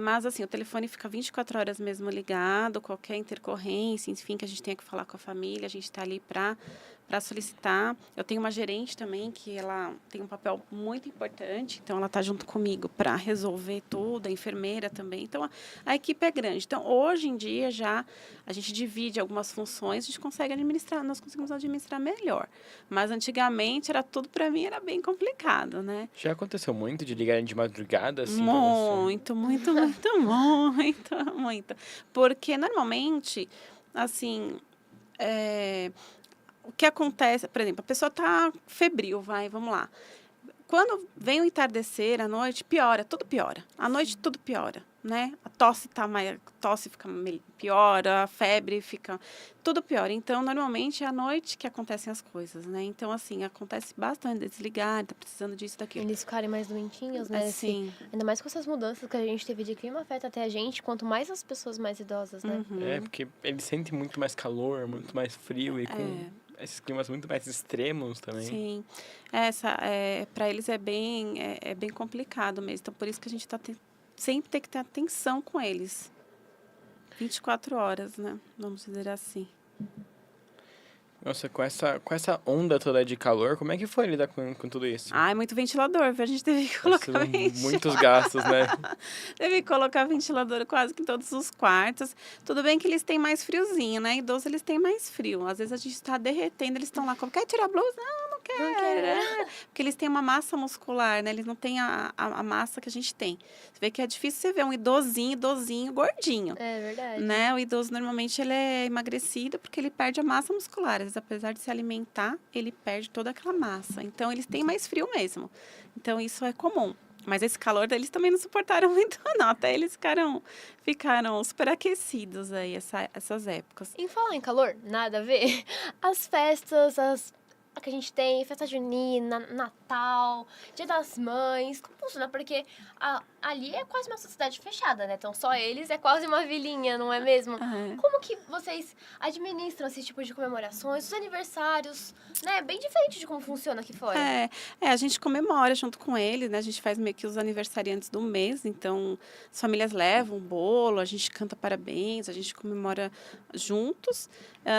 Mas, assim, o telefone fica 24 horas mesmo ligado, qualquer intercorrência, enfim, que a gente tenha que falar com a família, a gente está ali para solicitar. Eu tenho uma gerente também que ela tem um papel muito importante, então ela está junto comigo para resolver tudo, a enfermeira também. Então, a equipe é grande. Então, hoje em dia, já a gente divide algumas funções, a gente consegue administrar, nós conseguimos administrar melhor. Mas, antigamente, era tudo para mim, era bem complicado, né? Já aconteceu muito de ligarem de madrugada, assim, pra você? Muito. Porque, normalmente, assim, o que acontece, por exemplo, a pessoa está febril, vamos lá. Quando vem o entardecer, à noite, piora, tudo piora. À noite, tudo piora, né? A tosse fica piora, a febre fica... Tudo piora. Então, normalmente, é à noite que acontecem as coisas, né? Então, assim, acontece bastante desligar, tá precisando disso, daquilo. Eles ficarem mais doentinhos, né? Sim. Ainda mais com essas mudanças que a gente teve de clima, afeta até a gente, quanto mais as pessoas mais idosas, né? É, porque eles sentem muito mais calor, muito mais frio e com esses climas muito mais extremos também. Sim. Para eles é bem complicado mesmo. Então, por isso que a gente sempre tem que ter atenção com eles. 24 horas, né? Vamos dizer assim. Nossa, com essa onda toda de calor, como é que foi lidar com tudo isso? É muito ventilador, viu? A gente teve que colocar São ventilador. muitos gastos, né? Teve que colocar ventilador quase que em todos os quartos. Tudo bem que eles têm mais friozinho, né? Idosos, eles têm mais frio. Às vezes a gente está derretendo, eles estão lá, quer tirar a blusa? Não quero. Não quero. Porque eles têm uma massa muscular, né? Eles não têm a massa que a gente tem. Você vê que é difícil você ver um idosinho, gordinho. É verdade. Né? O idoso, normalmente, ele é emagrecido porque ele perde a massa muscular. Às vezes, apesar de se alimentar, ele perde toda aquela massa. Então, eles têm mais frio mesmo. Então, isso é comum. Mas esse calor deles também não suportaram muito, não. Até eles ficaram super aquecidos aí, essas épocas. Em falar em calor, nada a ver. As festas, a que a gente tem, festa junina, Natal, Natal, Dia das Mães, como funciona? Porque ali é quase uma sociedade fechada, né? Então, só eles é quase uma vilinha, não é mesmo? É. Como que vocês administram esse tipo de comemorações, os aniversários, né? Bem diferente de como funciona aqui fora. A gente comemora junto com eles, né? A gente faz meio que os aniversariantes do mês, então as famílias levam um bolo, a gente canta parabéns, a gente comemora juntos.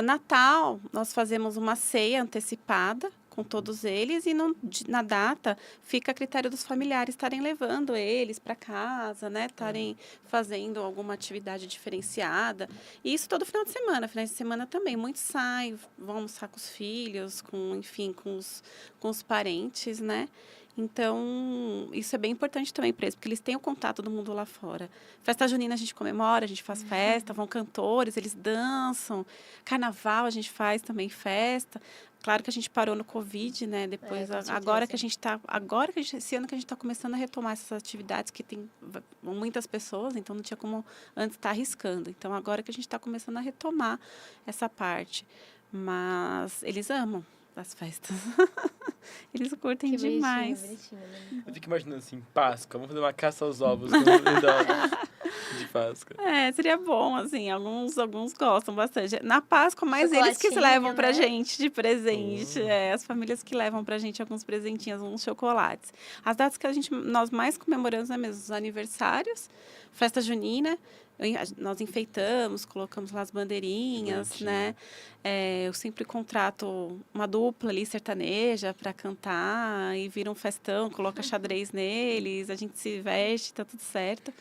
Natal, nós fazemos uma ceia antecipada com todos eles e na data fica a critério dos familiares estarem levando eles para casa, né? Estarem fazendo alguma atividade diferenciada. E isso todo final de semana. Finais de semana também. Muitos saem, vão almoçar com os filhos, enfim, com os parentes, né? Então, isso é bem importante também para eles, porque eles têm o contato do mundo lá fora. Festa junina a gente comemora, a gente faz festa, vão cantores, eles dançam. Carnaval a gente faz também festa. Claro que a gente parou no Covid, né? Depois, Com agora que certeza. esse ano que a gente está começando a retomar essas atividades que tem muitas pessoas, então não tinha como antes estar arriscando. Então, agora que a gente está começando a retomar essa parte. Mas eles amam as festas. Eles curtem Que demais. bonitinho, né? Eu fico imaginando assim, Páscoa, vamos fazer uma caça aos ovos com idosos de Páscoa. Seria bom, assim, alguns gostam bastante. Na Páscoa, mais eles que Chocolatinho, levam pra né? gente de presente. As famílias que levam pra gente alguns presentinhos, uns chocolates. As datas que nós mais comemoramos é mesmo os aniversários, festa junina. Nós enfeitamos, colocamos lá as bandeirinhas, Bonitinho. né? Eu sempre contrato uma dupla ali sertaneja para cantar e vira um festão, coloca xadrez neles, a gente se veste, tá tudo certo.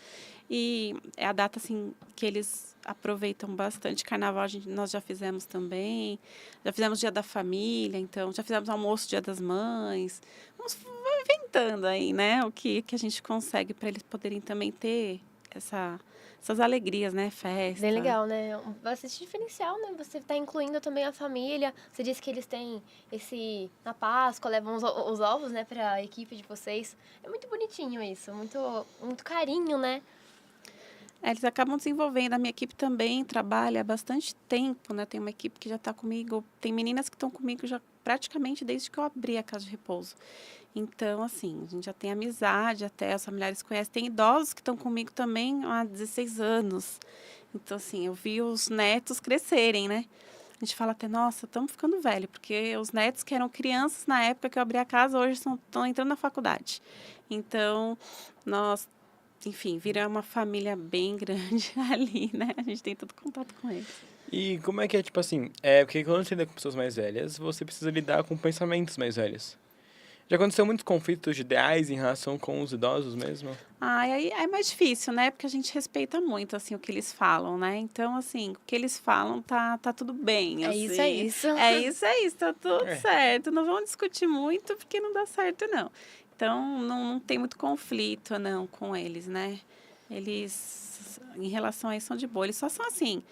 E é a data assim que eles aproveitam bastante. Carnaval nós já fizemos também, já fizemos Dia da Família, então já fizemos almoço Dia das Mães. Vamos inventando aí, né? O que a gente consegue para eles poderem também ter essas alegrias, né? Festa. Bem legal, né? Bastante diferencial, né? Você tá incluindo também a família. Você disse que eles têm na Páscoa, levam os ovos, né, pra equipe de vocês. É muito bonitinho isso, muito, muito carinho, né? Eles acabam desenvolvendo. A minha equipe também trabalha há bastante tempo, né? Tem uma equipe que já está comigo, tem meninas que estão comigo já praticamente desde que eu abri a casa de repouso. Então, assim, a gente já tem amizade, até os familiares conhecem. Tem idosos que estão comigo também há 16 anos. Então, assim, eu vi os netos crescerem, né? A gente fala até, nossa, estamos ficando velho, porque os netos que eram crianças na época que eu abri a casa, hoje estão entrando na faculdade. Então, nós, enfim, vira uma família bem grande ali, né? A gente tem todo contato com eles. E como é que é, tipo assim, porque quando você lida com pessoas mais velhas, você precisa lidar com pensamentos mais velhos. Já aconteceu muitos conflitos de ideais em relação com os idosos mesmo? Aí é mais difícil, né? Porque a gente respeita muito, assim, o que eles falam, né? Então, assim, o que eles falam tá tudo bem, É assim. isso, é isso. É isso, tá tudo É. certo. Não vamos discutir muito, porque não dá certo, não. Então, não tem muito conflito, não, com eles, né? Eles, em relação a isso, são de boa. Eles só são assim,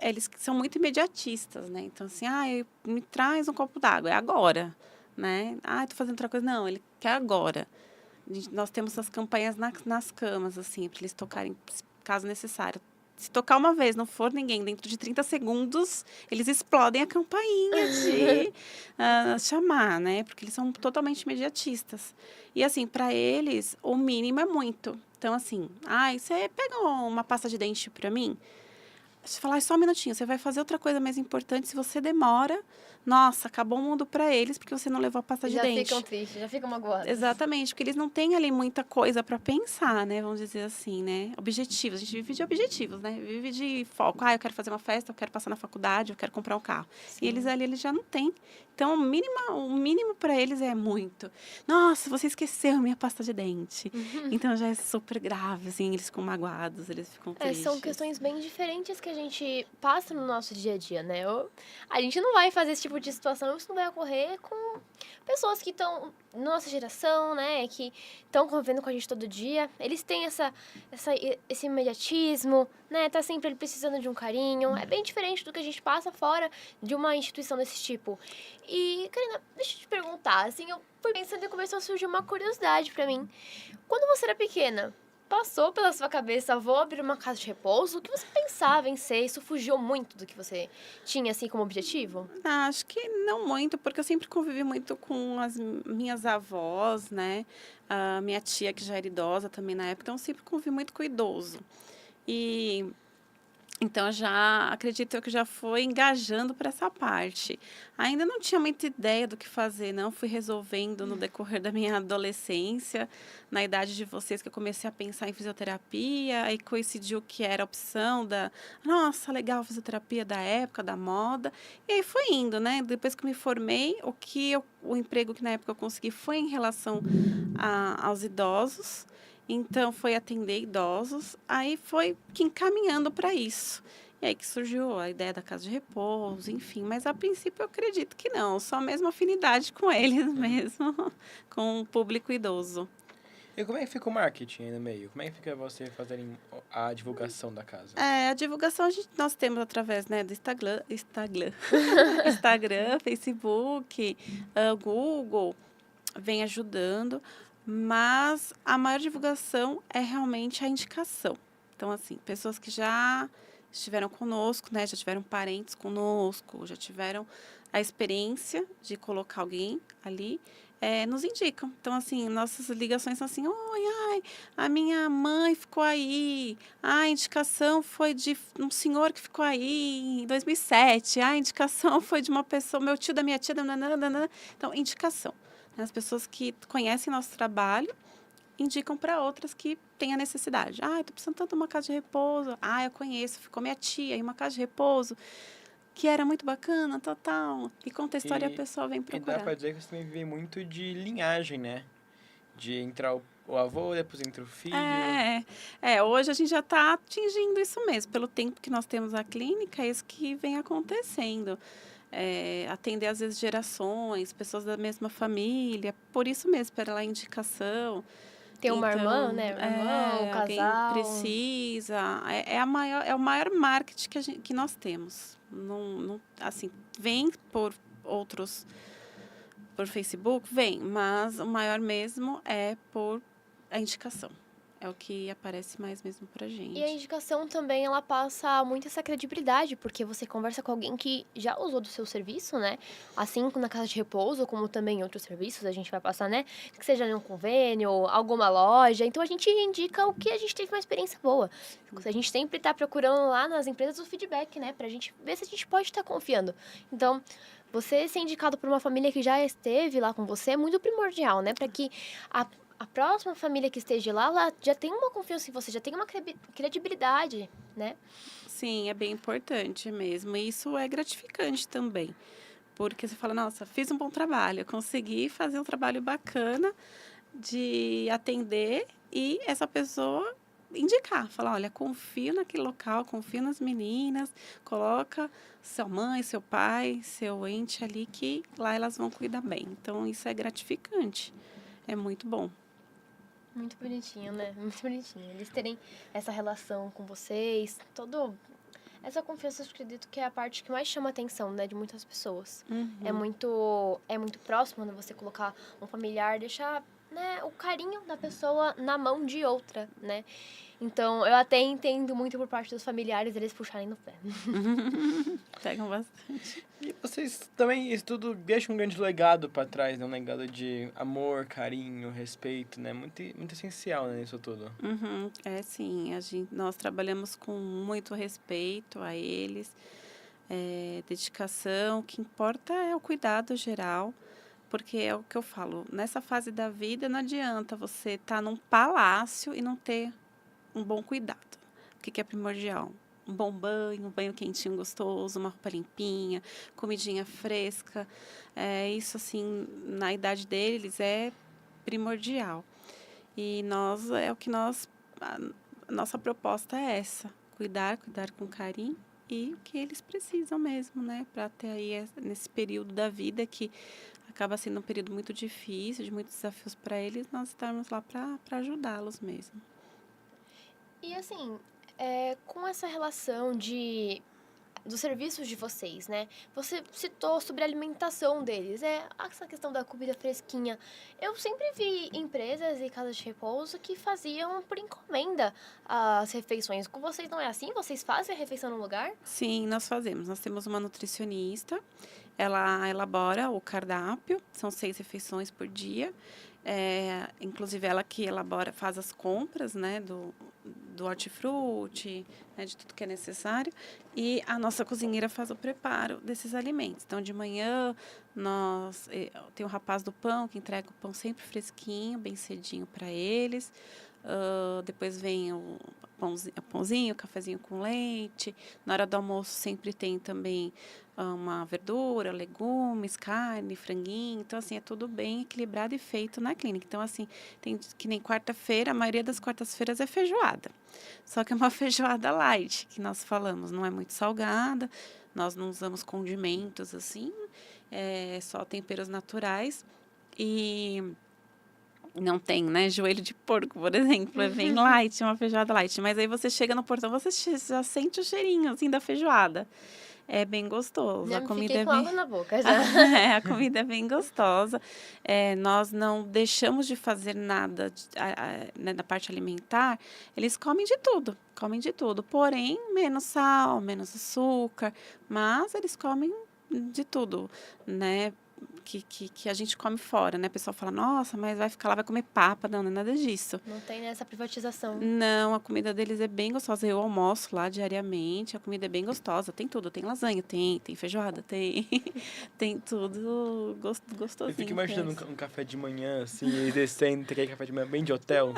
eles são muito imediatistas, né? Então, assim, me traz um copo d'água, é agora, né? Tô fazendo outra coisa. Não, ele quer agora. Nós temos as campanhas nas camas, assim, para eles tocarem, caso necessário. Se tocar uma vez, não for ninguém, dentro de 30 segundos, eles explodem a campainha de chamar, né? Porque eles são totalmente imediatistas. E, assim, para eles, o mínimo é muito. Então, assim, você pega uma pasta de dente para mim? Você fala, só um minutinho, você vai fazer outra coisa mais importante. Se você demora, nossa, acabou o mundo para eles porque você não levou a pasta de Já dente. ficam tristes, já ficam magoados. Exatamente, porque eles não têm ali muita coisa para pensar, né? Vamos dizer assim, né? Objetivos, a gente vive de objetivos, né? Vive de foco. Eu quero fazer uma festa, eu quero passar na faculdade, eu quero comprar um carro. Sim. E eles já não têm. Então, o mínimo para eles é muito. Nossa, você esqueceu minha pasta de dente. Então, já é super grave, assim, eles ficam magoados, eles ficam tristes. São questões bem diferentes que a gente passa no nosso dia a dia, né? A gente não vai fazer esse tipo de situação, isso não vai ocorrer com pessoas que estão na nossa geração, né? Que estão convivendo com a gente todo dia. Eles têm esse imediatismo, né? Tá sempre ele precisando de um carinho. É bem diferente do que a gente passa fora de uma instituição desse tipo. E, Karina, deixa eu te perguntar, assim, eu fui pensando e começou a surgir uma curiosidade pra mim. Quando você era pequena, passou pela sua cabeça, vou abrir uma casa de repouso? O que você pensava em ser? Isso fugiu muito do que você tinha, assim, como objetivo? Ah, acho que não muito, porque eu sempre convivi muito com as minhas avós, né? A minha tia, que já era idosa também na época, então eu sempre convivi muito com idoso. E então, eu já acredito eu que já foi engajando para essa parte. Ainda não tinha muita ideia do que fazer, não. Fui resolvendo no decorrer da minha adolescência, na idade de vocês, que eu comecei a pensar em fisioterapia. Aí coincidiu que era a opção da, nossa, legal, fisioterapia da época, da moda. E aí foi indo, né? Depois que eu me formei, o emprego que na época eu consegui foi em relação aos idosos. Então, foi atender idosos, aí foi que encaminhando para isso. E aí que surgiu a ideia da casa de repouso, enfim. Mas, a princípio, eu acredito que não. Só mesmo afinidade com eles mesmo, com o público idoso. E como é que fica o marketing aí no meio? Como é que fica você fazerem a divulgação da casa? A divulgação nós temos através, né, do Instagram, Facebook, Google, vem ajudando. Mas a maior divulgação é realmente a indicação. Então, assim, pessoas que já estiveram conosco, né? Já tiveram parentes conosco, já tiveram a experiência de colocar alguém ali, nos indicam. Então, assim, nossas ligações são assim, oi, ai, a minha mãe ficou aí, a indicação foi de um senhor que ficou aí em 2007, a indicação foi de uma pessoa, meu tio da minha tia, nananana. Então, indicação. As pessoas que conhecem nosso trabalho indicam para outras que têm a necessidade. Ah, estou precisando tanto de uma casa de repouso. Ah, eu conheço, ficou minha tia em uma casa de repouso, que era muito bacana, tal. E conta a história e a pessoa vem E dá procurar. pra dizer que você também vive muito de linhagem, né? De entrar o avô, depois entra o filho. Hoje a gente já está atingindo isso mesmo. Pelo tempo que nós temos a clínica, é isso que vem acontecendo. Atender, às vezes, gerações, pessoas da mesma família, por isso mesmo, pela indicação. Tem uma irmã, né? Um irmão, um Alguém casal. precisa. É o maior marketing que nós temos. Não, assim, vem por outros, por Facebook, vem, mas o maior mesmo é por a indicação. É o que aparece mais mesmo pra gente. E a indicação também, ela passa muito essa credibilidade, porque você conversa com alguém que já usou do seu serviço, né? Assim na casa de repouso, como também em outros serviços, a gente vai passar, né? Que seja em um convênio, alguma loja. Então, a gente indica o que a gente teve uma experiência boa. A gente sempre tá procurando lá nas empresas o feedback, né? Pra gente ver se a gente pode estar confiando. Então, você ser indicado por uma família que já esteve lá com você é muito primordial, né? Para que a próxima família que esteja lá, ela já tem uma confiança em você, já tem uma credibilidade, né? Sim, é bem importante mesmo. E isso é gratificante também. Porque você fala, nossa, fiz um bom trabalho, consegui fazer um trabalho bacana de atender e essa pessoa indicar, falar, olha, confio naquele local, confio nas meninas, coloca sua mãe, seu pai, seu ente ali que lá elas vão cuidar bem. Então, isso é gratificante, é muito bom. Muito bonitinho, né? Muito bonitinho. Eles terem essa relação com vocês, essa confiança, eu acredito que é a parte que mais chama a atenção, né, de muitas pessoas. É muito próximo, né, você colocar um familiar, deixar, né, o carinho da pessoa na mão de outra, né? Então, eu até entendo muito por parte dos familiares eles puxarem no pé. Pegam bastante. E vocês também, isso tudo deixa um grande legado para trás, né? Um legado de amor, carinho, respeito, né? Muito, muito essencial, né, isso tudo. Sim, nós trabalhamos com muito respeito a eles, dedicação. O que importa é o cuidado geral, porque é o que eu falo, nessa fase da vida não adianta você estar num palácio e não ter um bom cuidado. O que é primordial? Um bom banho, um banho quentinho, gostoso, uma roupa limpinha, comidinha fresca. Isso, assim, na idade deles é primordial. E a nossa proposta é essa, cuidar com carinho e o que eles precisam mesmo, né? Para ter aí nesse período da vida que acaba sendo um período muito difícil, de muitos desafios para eles, nós estarmos lá para ajudá-los mesmo. E assim, com essa relação de dos serviços de vocês, né? Você citou sobre a alimentação deles, essa questão da comida fresquinha. Eu sempre vi empresas e casas de repouso que faziam por encomenda as refeições. Com vocês não é assim? Vocês fazem a refeição no lugar? Sim, nós fazemos. Nós temos uma nutricionista, ela elabora o cardápio, são 6 refeições por dia. Inclusive, ela que elabora, faz as compras, né, do hortifruti, né, de tudo que é necessário. E a nossa cozinheira faz o preparo desses alimentos. Então, de manhã, tem o rapaz do pão, que entrega o pão sempre fresquinho, bem cedinho para eles. Depois vem o pãozinho, o cafezinho com leite. Na hora do almoço sempre tem também uma verdura, legumes, carne, franguinho. Então, assim, é tudo bem equilibrado e feito na clínica. Então, assim, tem que nem quarta-feira, a maioria das quartas-feiras é feijoada. Só que é uma feijoada light, que nós falamos, não é muito salgada. Nós não usamos condimentos, assim, só temperos naturais. E não tem, né? Joelho de porco, por exemplo, é bem light, uma feijoada light. Mas aí você chega no portão, você já sente o cheirinho, assim, da feijoada. É bem gostoso. Já A me comida fiquei é com bem... água na boca já. a comida é bem gostosa. Nós não deixamos de fazer nada né, na parte alimentar. Eles comem de tudo. Porém, menos sal, menos açúcar. Mas eles comem de tudo, né? Que a gente come fora, né? O pessoal fala, nossa, mas vai ficar lá, vai comer papa. Não, não é nada disso. Não tem essa privatização. Não, a comida deles é bem gostosa. Eu almoço lá diariamente, a comida é bem gostosa. Tem tudo, tem lasanha, tem feijoada, tem tudo gostosinho. Eu fico imaginando um café de manhã, assim, e descendo, aquele café de manhã bem de hotel.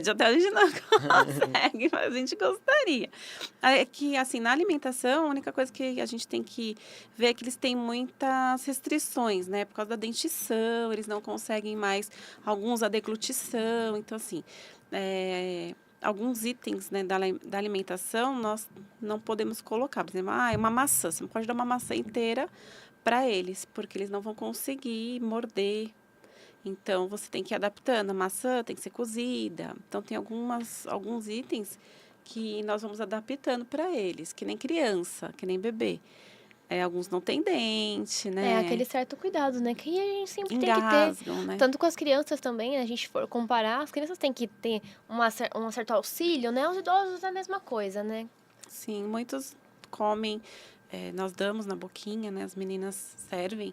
De hotel a gente não consegue, mas a gente gostaria. É que, assim, na alimentação, a única coisa que a gente tem que ver é que eles têm muitas restrições, né? Por causa da dentição, eles não conseguem mais, alguns a deglutição. Então, assim, alguns itens, né, da alimentação nós não podemos colocar. Por exemplo, uma maçã. Você não pode dar uma maçã inteira para eles, porque eles não vão conseguir morder. Então, você tem que ir adaptando. A maçã tem que ser cozida. Então, tem alguns itens que nós vamos adaptando para eles, que nem criança, que nem bebê. Alguns não têm dente, né? Aquele certo cuidado, né? Que a gente sempre Engasgam, tem que ter. né? Tanto com as crianças também, né? A gente for comparar, as crianças têm que ter um certo auxílio, né? Os idosos é a mesma coisa, né? Sim, muitos comem, nós damos na boquinha, né? As meninas servem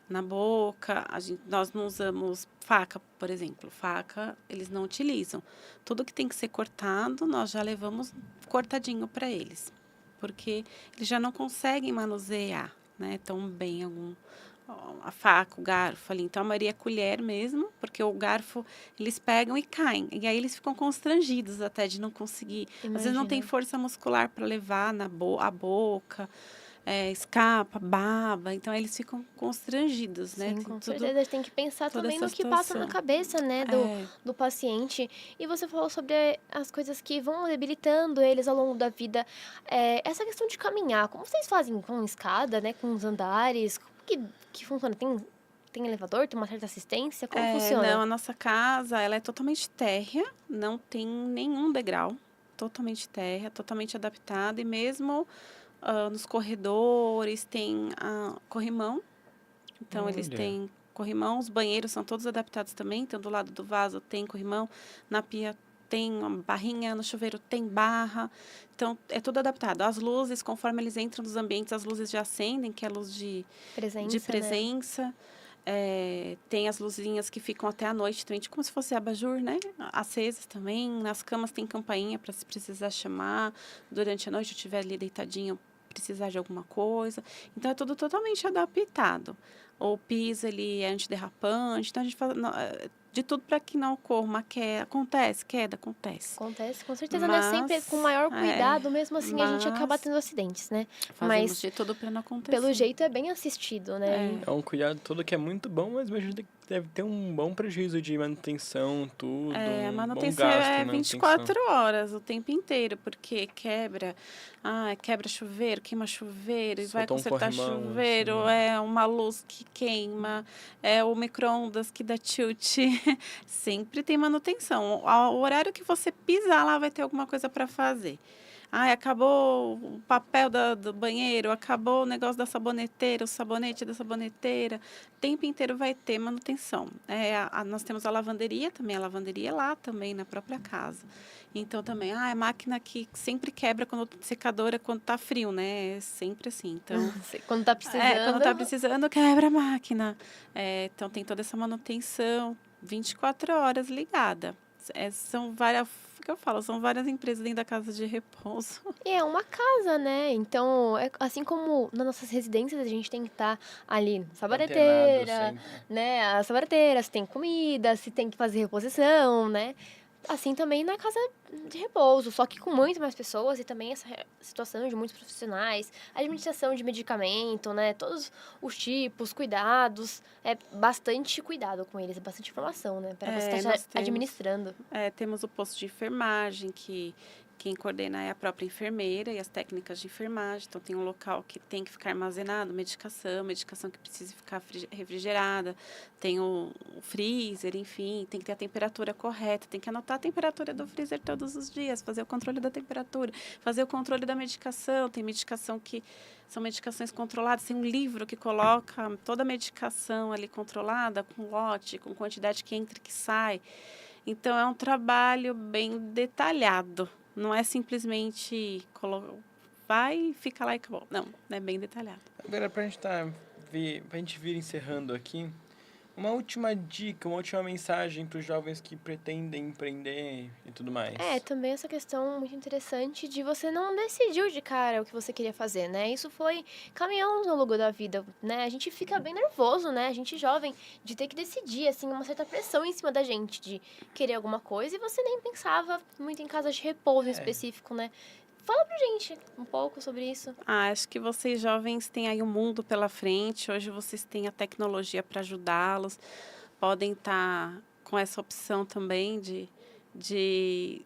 na boca. Nós não usamos faca, por exemplo. Faca, eles não utilizam. Tudo que tem que ser cortado, nós já levamos cortadinho para eles. Porque eles já não conseguem manusear, né, tão bem a faca, o garfo ali. Então, a maioria é colher mesmo, porque o garfo eles pegam e caem. E aí eles ficam constrangidos até de não conseguir. Imagina. Às vezes não tem força muscular para levar a boca, escapa, baba. Então, eles ficam constrangidos, né? Sim, com certeza. A gente tem que pensar também no que passa na cabeça, né, do paciente. E você falou sobre as coisas que vão debilitando eles ao longo da vida. Essa questão de caminhar, como vocês fazem com escada, né, com os andares? Como que funciona? Tem elevador? Tem uma certa assistência? Como funciona? Não, a nossa casa, ela é totalmente térrea, não tem nenhum degrau. Totalmente térrea, totalmente adaptada. E mesmo nos corredores tem corrimão. Então, eles têm corrimão. Os banheiros são todos adaptados também. Então, do lado do vaso tem corrimão. Na pia tem uma barrinha. No chuveiro tem barra. Então, é tudo adaptado. As luzes, conforme eles entram nos ambientes, as luzes já acendem, que é a luz de presença. Né? Tem as luzinhas que ficam até a noite também, como se fosse abajur, né? Acesas também. Nas camas tem campainha para se precisar chamar. Durante a noite, eu estiver ali deitadinho, precisar de alguma coisa. Então, é tudo totalmente adaptado. O piso, ele é antiderrapante. Então, a gente faz de tudo para que não ocorra uma queda. Acontece, acontece. Acontece, com certeza, mas sempre com maior cuidado. Mesmo assim, a gente acaba tendo acidentes, né? Fazemos de tudo para não acontecer. Pelo jeito, é bem assistido, né? É um cuidado todo que é muito bom, mas deve ter um bom prejuízo de manutenção, tudo. A manutenção bom gasto, 24 horas, o tempo inteiro, porque quebra chuveiro, queima chuveiro, e vai consertar chuveiro, assim. Uma luz que queima, o micro-ondas que dá tilt. Sempre tem manutenção. O horário que você pisar lá vai ter alguma coisa para fazer. Ai, acabou o papel do banheiro, acabou o negócio da saboneteira, o sabonete da saboneteira. O tempo inteiro vai ter manutenção. Nós temos a lavanderia também, a lavanderia é lá também, na própria casa. Então, também, a máquina que sempre quebra quando secadora, quando tá frio, né? É sempre assim. Então, Quando tá precisando. quando tá precisando, quebra a máquina. Então, tem toda essa manutenção, 24 horas ligada. São várias, o que eu falo, são várias empresas dentro da casa de repouso. E é uma casa, né? Então, assim como nas nossas residências, a gente tem que estar ali na Antenado saboneteira, sempre. né? A saboneteira, se tem comida, se tem que fazer reposição, né? Assim também na casa de repouso, só que com muito mais pessoas e também essa situação de muitos profissionais, administração de medicamento, né? Todos os tipos, cuidados, é bastante cuidado com eles, é bastante informação, né? Para você estar Nós administrando. temos o posto de enfermagem, que quem coordena é a própria enfermeira e as técnicas de enfermagem. Então, tem um local que tem que ficar armazenado, medicação que precisa ficar refrigerada, tem o freezer, enfim, tem que ter a temperatura correta, tem que anotar a temperatura do freezer todos os dias, fazer o controle da temperatura, fazer o controle da medicação. Tem medicação que são medicações controladas, tem um livro que coloca toda a medicação ali controlada, com lote, com quantidade que entra e que sai. Então, é um trabalho bem detalhado. Não é simplesmente vai e fica lá e acabou. Não, é bem detalhado. Agora, pra gente vir encerrando aqui, uma última dica, uma última mensagem para os jovens que pretendem empreender e tudo mais. Também essa questão muito interessante de você não decidir de cara o que você queria fazer, né? Isso foi caminhando ao longo da vida, né? A gente fica bem nervoso, né? A gente jovem, de ter que decidir, assim, uma certa pressão em cima da gente, de querer alguma coisa, e você nem pensava muito em casa de repouso em específico, né? Fala pra gente um pouco sobre isso. Acho que vocês jovens têm aí um mundo pela frente. Hoje vocês têm a tecnologia para ajudá-los. Podem estar com essa opção também de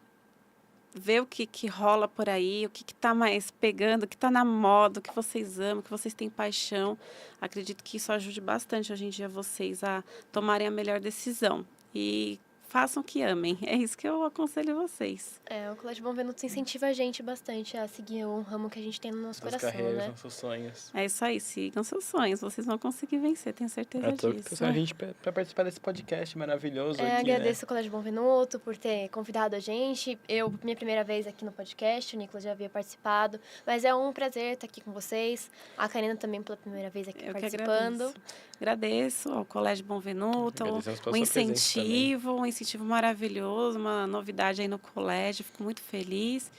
ver o que rola por aí, o que está mais pegando, o que está na moda, o que vocês amam, o que vocês têm paixão. Acredito que isso ajude bastante hoje em dia vocês a tomarem a melhor decisão. E façam o que amem. É isso que eu aconselho vocês. O Colégio Bom Venuto incentiva a gente bastante a seguir um ramo que a gente tem no nosso Suas coração, carreiras, né? seus sonhos. É isso aí, sigam seus sonhos, vocês vão conseguir vencer, tenho certeza Eu tô disso. com a gente para participar desse podcast maravilhoso aqui, Agradeço ao Colégio Bom Venuto por ter convidado a gente. Minha primeira vez aqui no podcast, o Nicolas já havia participado, mas é um prazer estar aqui com vocês. A Karina também pela primeira vez aqui participando. Agradeço ao Colégio Bom Venuto, um incentivo maravilhoso, uma novidade aí no colégio, fico muito feliz.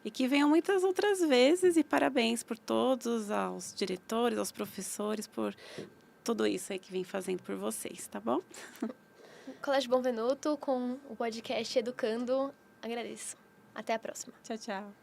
E que venham muitas outras vezes, e parabéns por todos, aos diretores, aos professores, por tudo isso aí que vem fazendo por vocês, tá bom? Colégio Bom Venuto com o podcast Educando, agradeço. Até a próxima. Tchau, tchau.